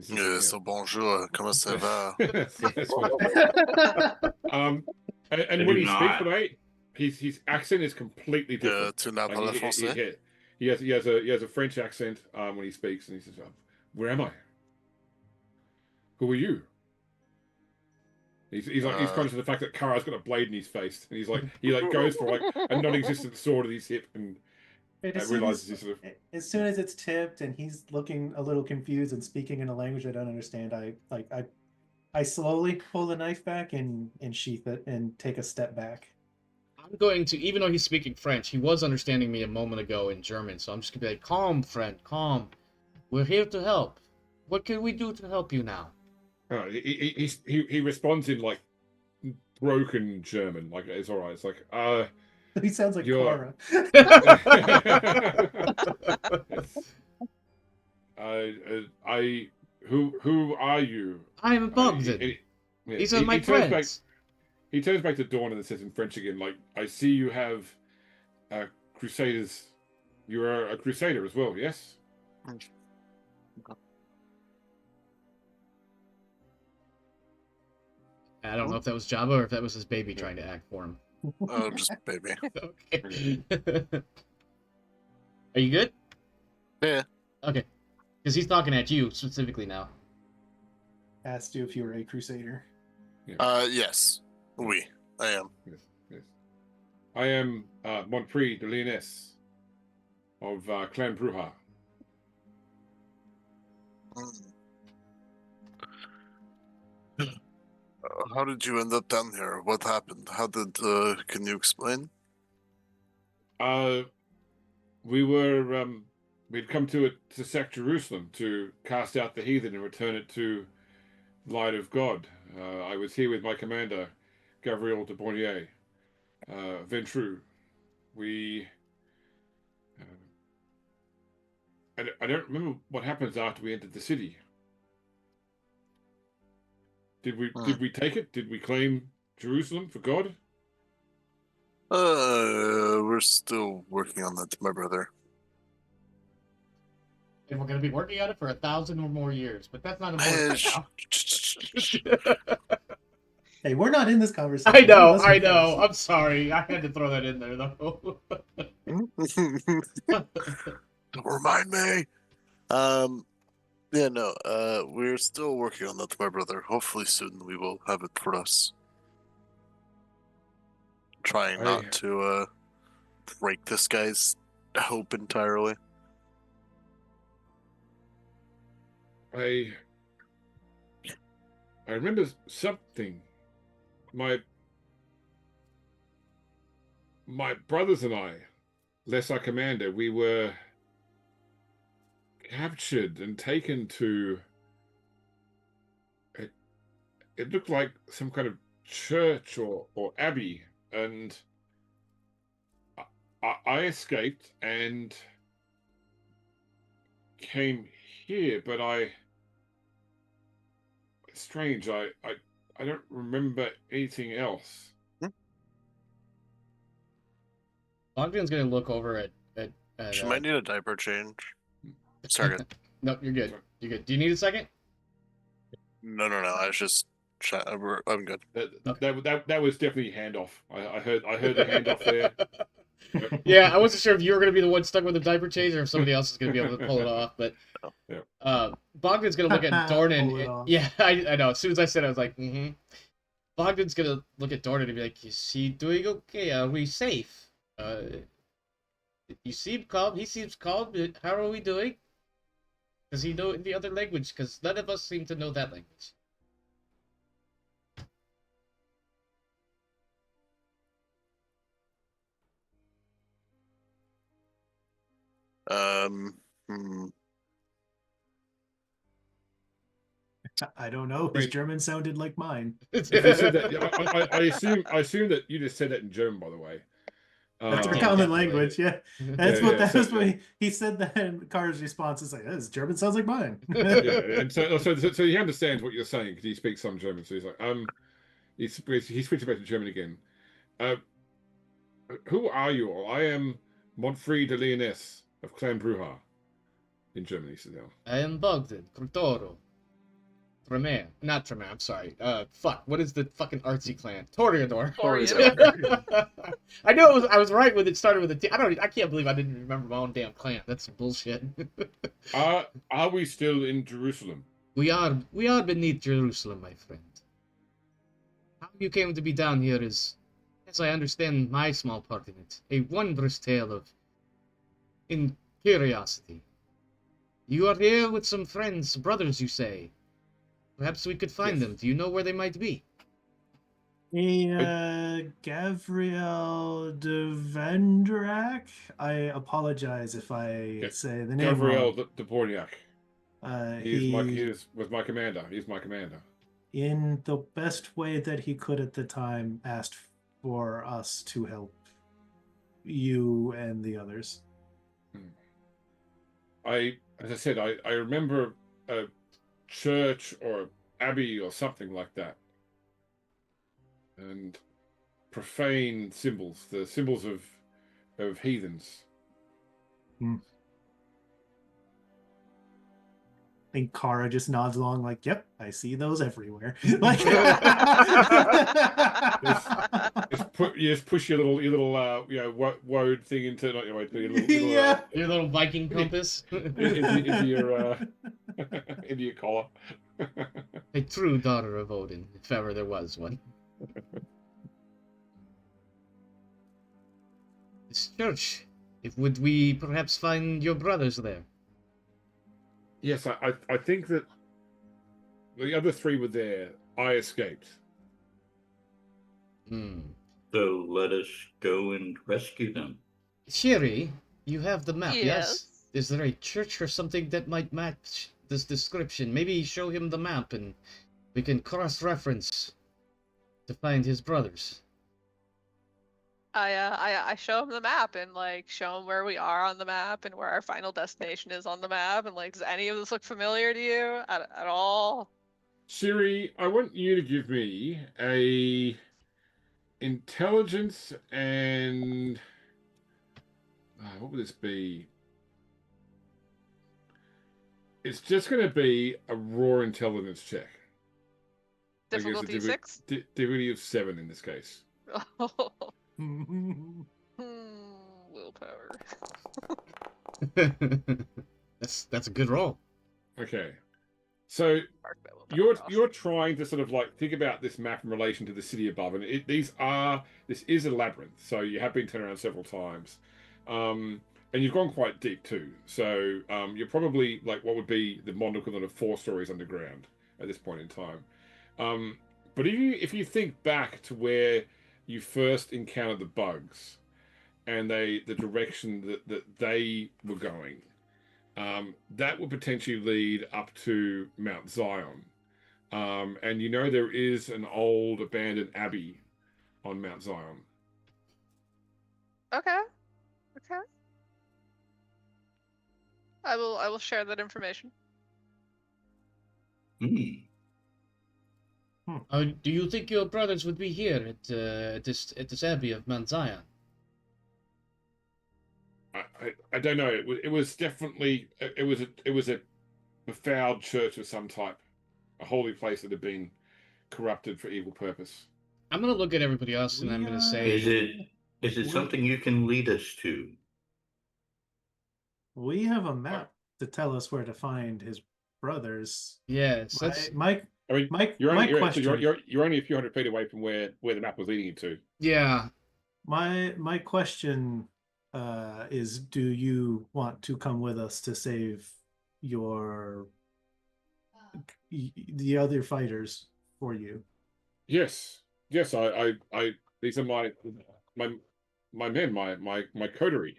So bonjour, comment ça va? And when he speaks tonight, his accent is completely different. Tu n'as pas le français? He has a French accent when he speaks, and he says, "Where am I? Who are you?" He's conscious of the fact that Kara's got a blade in his face, and he goes for like a non-existent sword at his hip, and realizes he's sort of. As soon as it's tipped and he's looking a little confused and speaking in a language I don't understand, I slowly pull the knife back and sheath it and take a step back. I'm going to, even though he's speaking French, he was understanding me a moment ago in German, so I'm just going to be like, calm, friend, calm. We're here to help. What can we do to help you now? He responds in like broken German. Like it's all right. It's like He sounds like You're- I who are you? am Bogdan. Yeah, These are my turns back. friends. He turns back to Dawn and then says in French again, like, I see you have Crusaders. You are a Crusader as well, yes? I don't know if that was Jabba or if that was his baby trying to act for him. Oh, just baby. Okay. Are you good? Yeah. Okay. Because he's talking at you specifically now. Asked you if you were a crusader. Yes. I am. Yes. I am Montprix de Lyonesse of Clan Bruja. How did you end up down here? What happened? How did, can you explain? We were, we'd come to sack Jerusalem to cast out the heathen and return it to the light of God. I was here with my commander, Gabriel de Bornier, Ventru. We, I don't remember what happens after we entered the city. Did we take it? Did we claim Jerusalem for God? We're still working on that, my brother. And we're going to be working on it for 1,000 or more years, but that's not important right now. Hey, we're not in this conversation. I know. Let us go first. I'm sorry. I had to throw that in there, though. Don't remind me. Yeah, no, we're still working on that, my brother. Hopefully soon we will have it for us. Trying not to, break this guy's hope entirely. I remember something. My brothers and I, less our commander, we were captured and taken to. It looked like some kind of church or abbey, and I escaped and came here, but it's strange. I don't remember anything else. Bogdan's going to look over at She might need a diaper change. Sorry. Nope, you're good. You're good. Do you need a second? No. I was just. I'm good. That was definitely handoff. I heard the handoff there. Yeah, I wasn't sure if you were going to be the one stuck with the diper change or if somebody else is going to be able to pull it off. But Bogdan's going to look at Dornan. Pull it off. Yeah, I know. As soon as I said it, I was like, mm-hmm. Bogdan's going to look at Dornan and be like, is he doing okay? Are we safe? You seem calm. He seems calm. How are we doing? Does he know the other language? Because none of us seem to know that language. I don't know. His German sounded like mine. If you said that, I assume that you just said that in German, by the way. That's our Yeah, common definitely. language. Yeah, that's what he said. That and Car's response is like, "His German sounds like mine." Yeah, and so he understands what you're saying because he speaks some German. So he's like, he switches back to German again. Who are you all? I am Montfrey de Lyonesse of Clan Bruja in Germany. So now I am Bogdan, Crotoro. Tremere. Not Tremere, I'm sorry. Fuck, what is the fucking artsy clan? Toreador. I know I was right when it started with a T. I can't believe I didn't remember my own damn clan. That's some bullshit. are we still in Jerusalem? We are beneath Jerusalem, my friend. How you came to be down here is, as I understand my small part in it, a wondrous tale of curiosity. You are here with some friends, brothers, you say. Perhaps we could find them. Do you know where they might be? Gabriel de Vendrak. I apologize if I say the name Gabriel wrong. de Borniak. He was my commander. He's my commander. in the best way that he could at the time, asked for us to help you and the others. As I said, I remember a church or abbey or something like that, and profane symbols, the symbols of heathens. I think Kara just nods along, like, "Yep, I see those everywhere." Like, You just push your little woad thing into not your woad, your little yeah. Your little Viking compass. into your into your collar. A true daughter of Odin, if ever there was one. This church. Would we perhaps find your brothers there? Yes, I think that the other three were there. I escaped. So let us go and rescue them. Sherry, you have the map, yes? Yes. Is there a church or something that might match this description? Maybe show him the map and we can cross-reference to find his brothers. I show him the map and like show him where we are on the map and where our final destination is on the map, and like, does any of this look familiar to you at all? Siri, I want you to give me a intelligence and what would this be? It's just going to be a raw intelligence check. Difficulty 6? Difficulty of 7 in this case. Willpower. That's a good roll. Okay. So Mark that willpower you're off. trying to sort of like think about this map in relation to the city above, and this is a labyrinth. So you have been turned around several times, and you've gone quite deep too. So you're probably like what would be the modern equivalent of 4 stories underground at this point in time. But if you think back to where you first encountered the bugs, and the direction that they were going, that would potentially lead up to Mount Zion. And you know there is an old abandoned abbey on Mount Zion. Okay. I will share that information. Do you think your brothers would be here at this abbey of Mount Zion? I don't know. It was definitely it was a befouled church of some type, a holy place that had been corrupted for evil purpose. I'm gonna look at everybody else and I'm gonna say, Is it something you can lead us to? We have a map to tell us where to find his brothers. yes, that's Mike. I mean, Mike, you're only, my question. you're only a few hundred feet away from where the map was leading you to. yeah. My question is, do you want to come with us to save the other fighters for you? Yes. I these are my men, my coterie.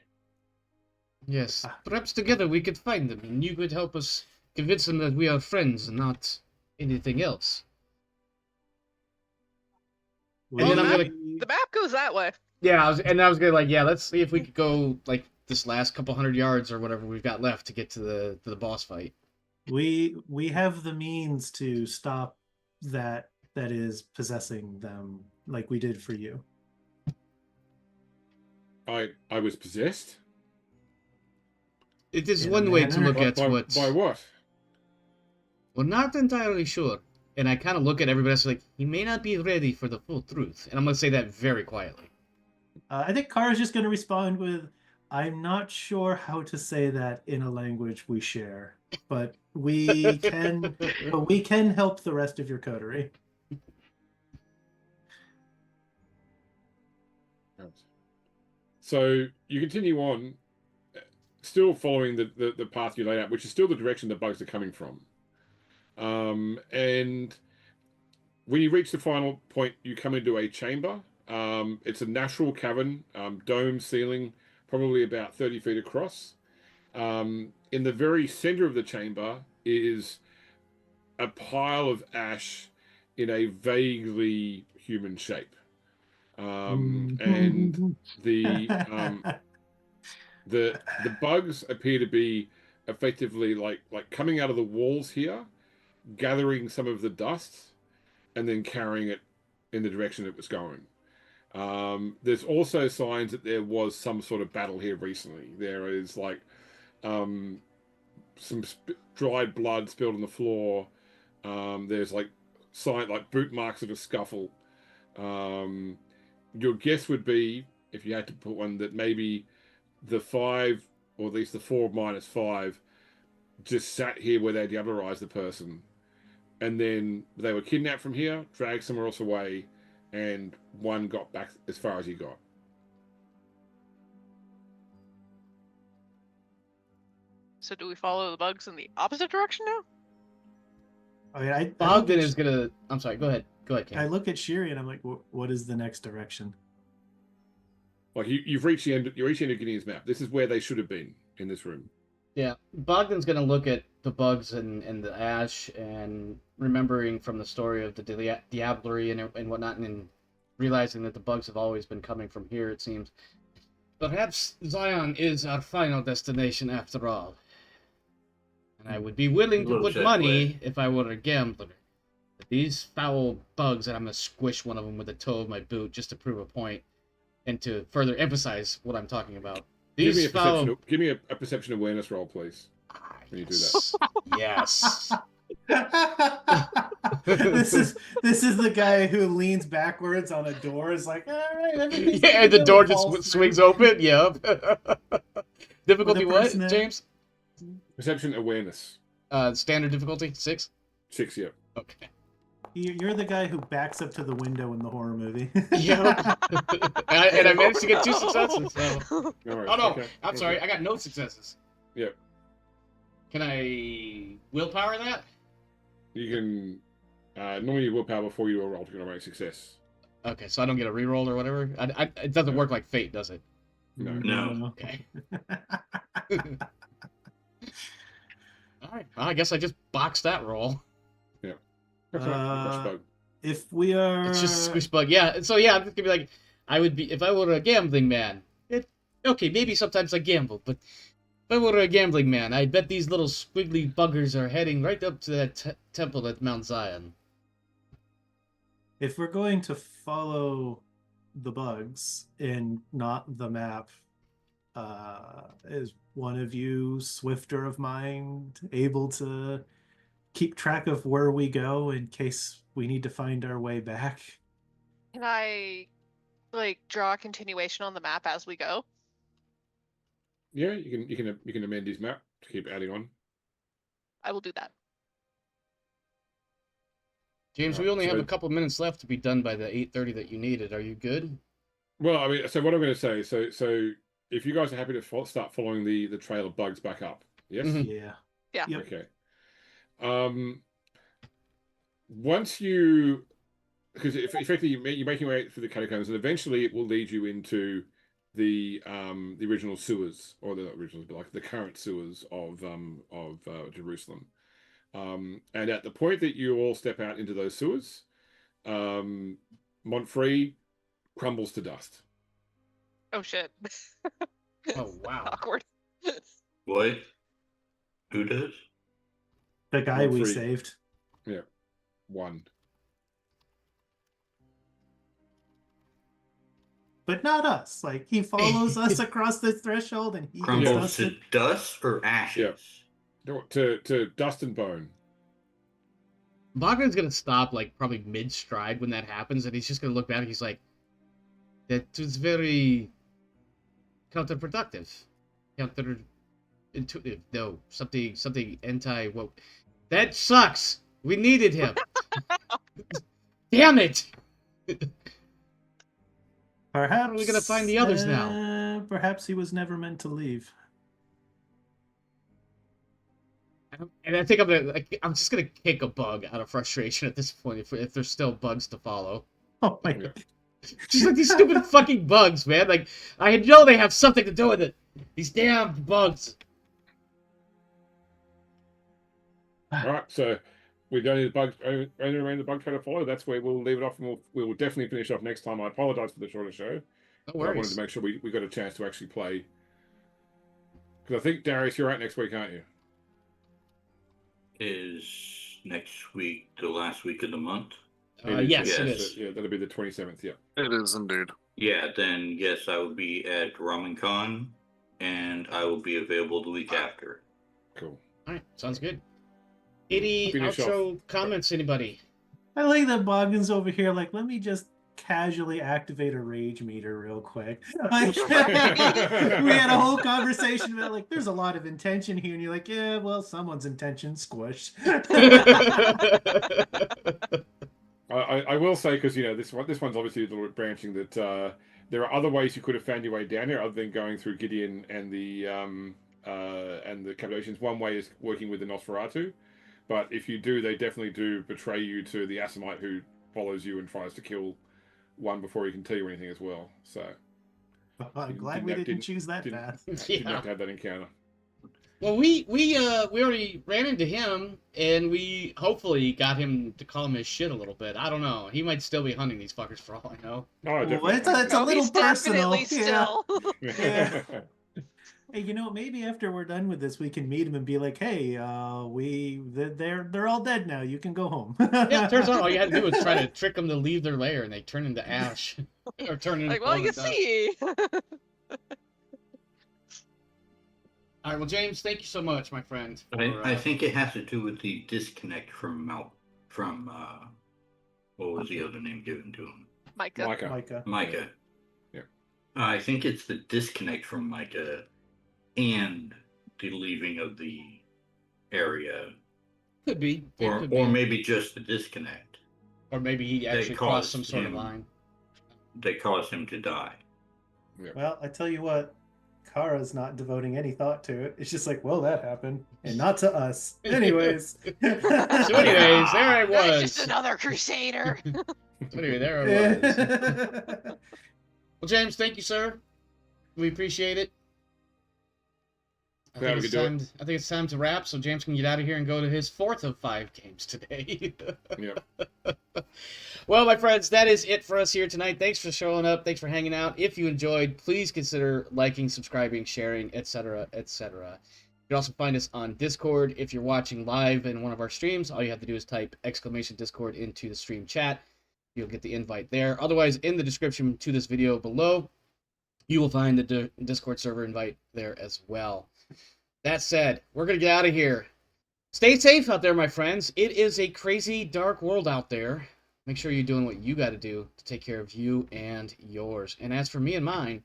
Yes, perhaps together we could find them, and you could help us convince them that we are friends and not anything else. And then I'm gonna, The map goes that way. I was gonna like, let's see if we could go like this last couple hundred yards or whatever we've got left to get to the boss fight. We have the means to stop that is possessing them, like we did for you. I was possessed. It is In a one way to manner? look at what. By what? We're not entirely sure. And I kind of look at everybody else like, he may not be ready for the full truth. And I'm going to say that very quietly. I think Kara's just going to respond with, I'm not sure how to say that in a language we share, but we can help the rest of your coterie. So you continue on, still following the path you laid out, which is still the direction the bugs are coming from. And when you reach the final point, you come into a chamber. It's a natural cavern, dome ceiling, probably about 30 feet across. In the very center of the chamber is a pile of ash in a vaguely human shape. And the bugs appear to be effectively like coming out of the walls here, gathering some of the dust, and then carrying it in the direction it was going. There's also signs that there was some sort of battle here recently. There is like some dried blood spilled on the floor. There's like boot marks of a scuffle. Your guess would be, if you had to put one, that maybe the 5, or at least the 4 minus 5, just sat here where they diablerized the person, and then they were kidnapped from here, dragged somewhere else away, and one got back as far as he got. So do we follow the bugs in the opposite direction now? I mean, I look Bogdan at is gonna. I'm sorry. Go ahead. Go ahead, I Cam. look at Shiri and I'm like, what is the next direction? Like you've reached the end. You reached the end of Gideon's map. This is where they should have been in this room. Yeah, Bogdan's gonna look at the bugs and the ash, and remembering from the story of the diablerie and whatnot, and realizing that the bugs have always been coming from here. It seems. Perhaps Zion is our final destination after all. And I would be willing to Little put jet money if I were a gambler. But these foul bugs, and I'm gonna squish one of them with the toe of my boot just to prove a point, and to further emphasize what I'm talking about. Give These foul. me a perception awareness roll, please. When you do that. Yes. this is the guy who leans backwards on a door. Is like, all right, everything's Yeah, and the good," door and just falls swings through. open. Yep. Difficulty what, person that- James? Perception awareness. Standard difficulty 6. 6, yeah. Okay. You're the guy who backs up to the window in the horror movie. Yep. and I managed to get 2 successes. So. All right, Oh no, okay. I'm sorry. I got no successes. Yep. Can I willpower that? You can normally you willpower before you roll to get a rank success. Okay, so I don't get a reroll or whatever. It doesn't work like fate, does it? No. No. Okay. All right. Well, I guess I just boxed that roll. That's all right. Crush bug. If we are, It's just a squish bug. Yeah. So yeah, I'm just gonna be like, I would be if I were a gambling man. Okay, maybe sometimes I gamble, but if I were a gambling man, I bet these little squiggly buggers are heading right up to that temple at Mount Zion. if we're going to follow the bugs and not the map, is one of you, swifter of mind, able to keep track of where we go in case we need to find our way back? Can I like draw a continuation on the map as we go? Yeah, you can amend his map to keep adding on. I will do that. James, we Right, only have so- a couple minutes left to be done by the 8:30 that you needed. Are you good? Well, I mean, so what I'm going to say, so if you guys are happy to start following the trail of bugs back up, yes. Mhm. Yeah. Yeah. Yep. Okay. Once you, because effectively you're making your way through the catacombs, and eventually it will lead you into the original sewers, or the original, but like the current sewers of Jerusalem. And at the point that you all step out into those sewers, Montfrey crumbles to dust. Oh shit. Oh wow. Awkward. What? Who does? The guy we Free. saved. One. But not us. Like, he follows us across the threshold and he gets Crumbles dusted. to dust or ashes? To dust and bone. Bogdan's gonna stop like probably mid stride when that happens, and he's just gonna look back and he's like, that was very counterproductive. Counterintuitive. No, something anti woke. That sucks. We needed him. Damn it. Perhaps. How are we gonna find the others now? Perhaps he was never meant to leave. And I think I'm just gonna kick a bug out of frustration at this point if there's still bugs to follow. Oh my Yeah. god. Just like these stupid fucking bugs, man. Like I know they have something to do with it. These damn bugs. All right, so we don't need the bug. Only remain the bug try to follow. That's where we'll leave it off, and we will definitely finish off next time. I apologize for the shorter show. No But I wanted worries. to make sure we got a chance to actually play. Because I think, Darius, you're out next week, aren't you? Is next week the last week of the month? Yes, it Yes. is. Yeah, that'll be the 27th. Yeah. It is indeed. Yeah, then yes, I will be at RamenCon, and I will be available the week after. Cool. All right, sounds good. Any Finish outro comments, anybody? I like that Bogdan's over here. Like, let me just casually activate a rage meter real quick. Like, we had a whole conversation about like, there's a lot of intention here, and you're like, yeah, well, someone's intention squished. I will say, because this one's obviously a little bit branching, that there are other ways you could have found your way down here other than going through Gideon and the Cappadocians. One way is working with the Nosferatu, but if you do, they definitely do betray you to the Assamite who follows you and tries to kill one before he can tell you anything as well. So I'm glad we didn't choose that path. didn't have to have that encounter. Well, we already ran into him, and we hopefully got him to calm his shit a little bit. I don't know. He might still be hunting these fuckers for all I know. Oh, Well, definitely. it's a little he's personal. definitely Yeah. still. Yeah. Hey, maybe after we're done with this, we can meet him and be like, "Hey, they're all dead now. You can go home." Yeah, it turns out all you had to do was try to trick them to leave their lair, and they turn into ash or turn into Like, well, you dust. see. All right, well, James, thank you so much, my friend. I think it has to do with the disconnect from what was the other name given to him? Micah. Micah. Micah. Yeah. I think it's the disconnect from Micah and the leaving of the area, Could be. It or could or be. maybe just the disconnect. Or maybe he actually crossed some caused sort of him- line. They caused him to die. Well, I tell you what, Kara's not devoting any thought to it. It's just like, well, that happened, and not to us. Anyways. So anyways, there I That's was. just another crusader. So anyway, there I was. Well, James, thank you, sir. We appreciate it. I Glad think, we it's could do time, I think it's time to wrap, so James can get out of here and go to his 4th of 5 games today. Yeah. Well, my friends, that is it for us here tonight. Thanks for showing up. Thanks for hanging out. If you enjoyed, please consider liking, subscribing, sharing, etc., etc. You can also find us on Discord. If you're watching live in one of our streams, all you have to do is type !Discord into the stream chat. You'll get the invite there. Otherwise, in the description to this video below, you will find the Discord server invite there as well. That said, we're going to get out of here. Stay safe out there, my friends. It is a crazy, dark world out there. Make sure you're doing what you got to do to take care of you and yours. And as for me and mine,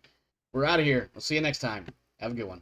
we're out of here. We'll see you next time. Have a good one.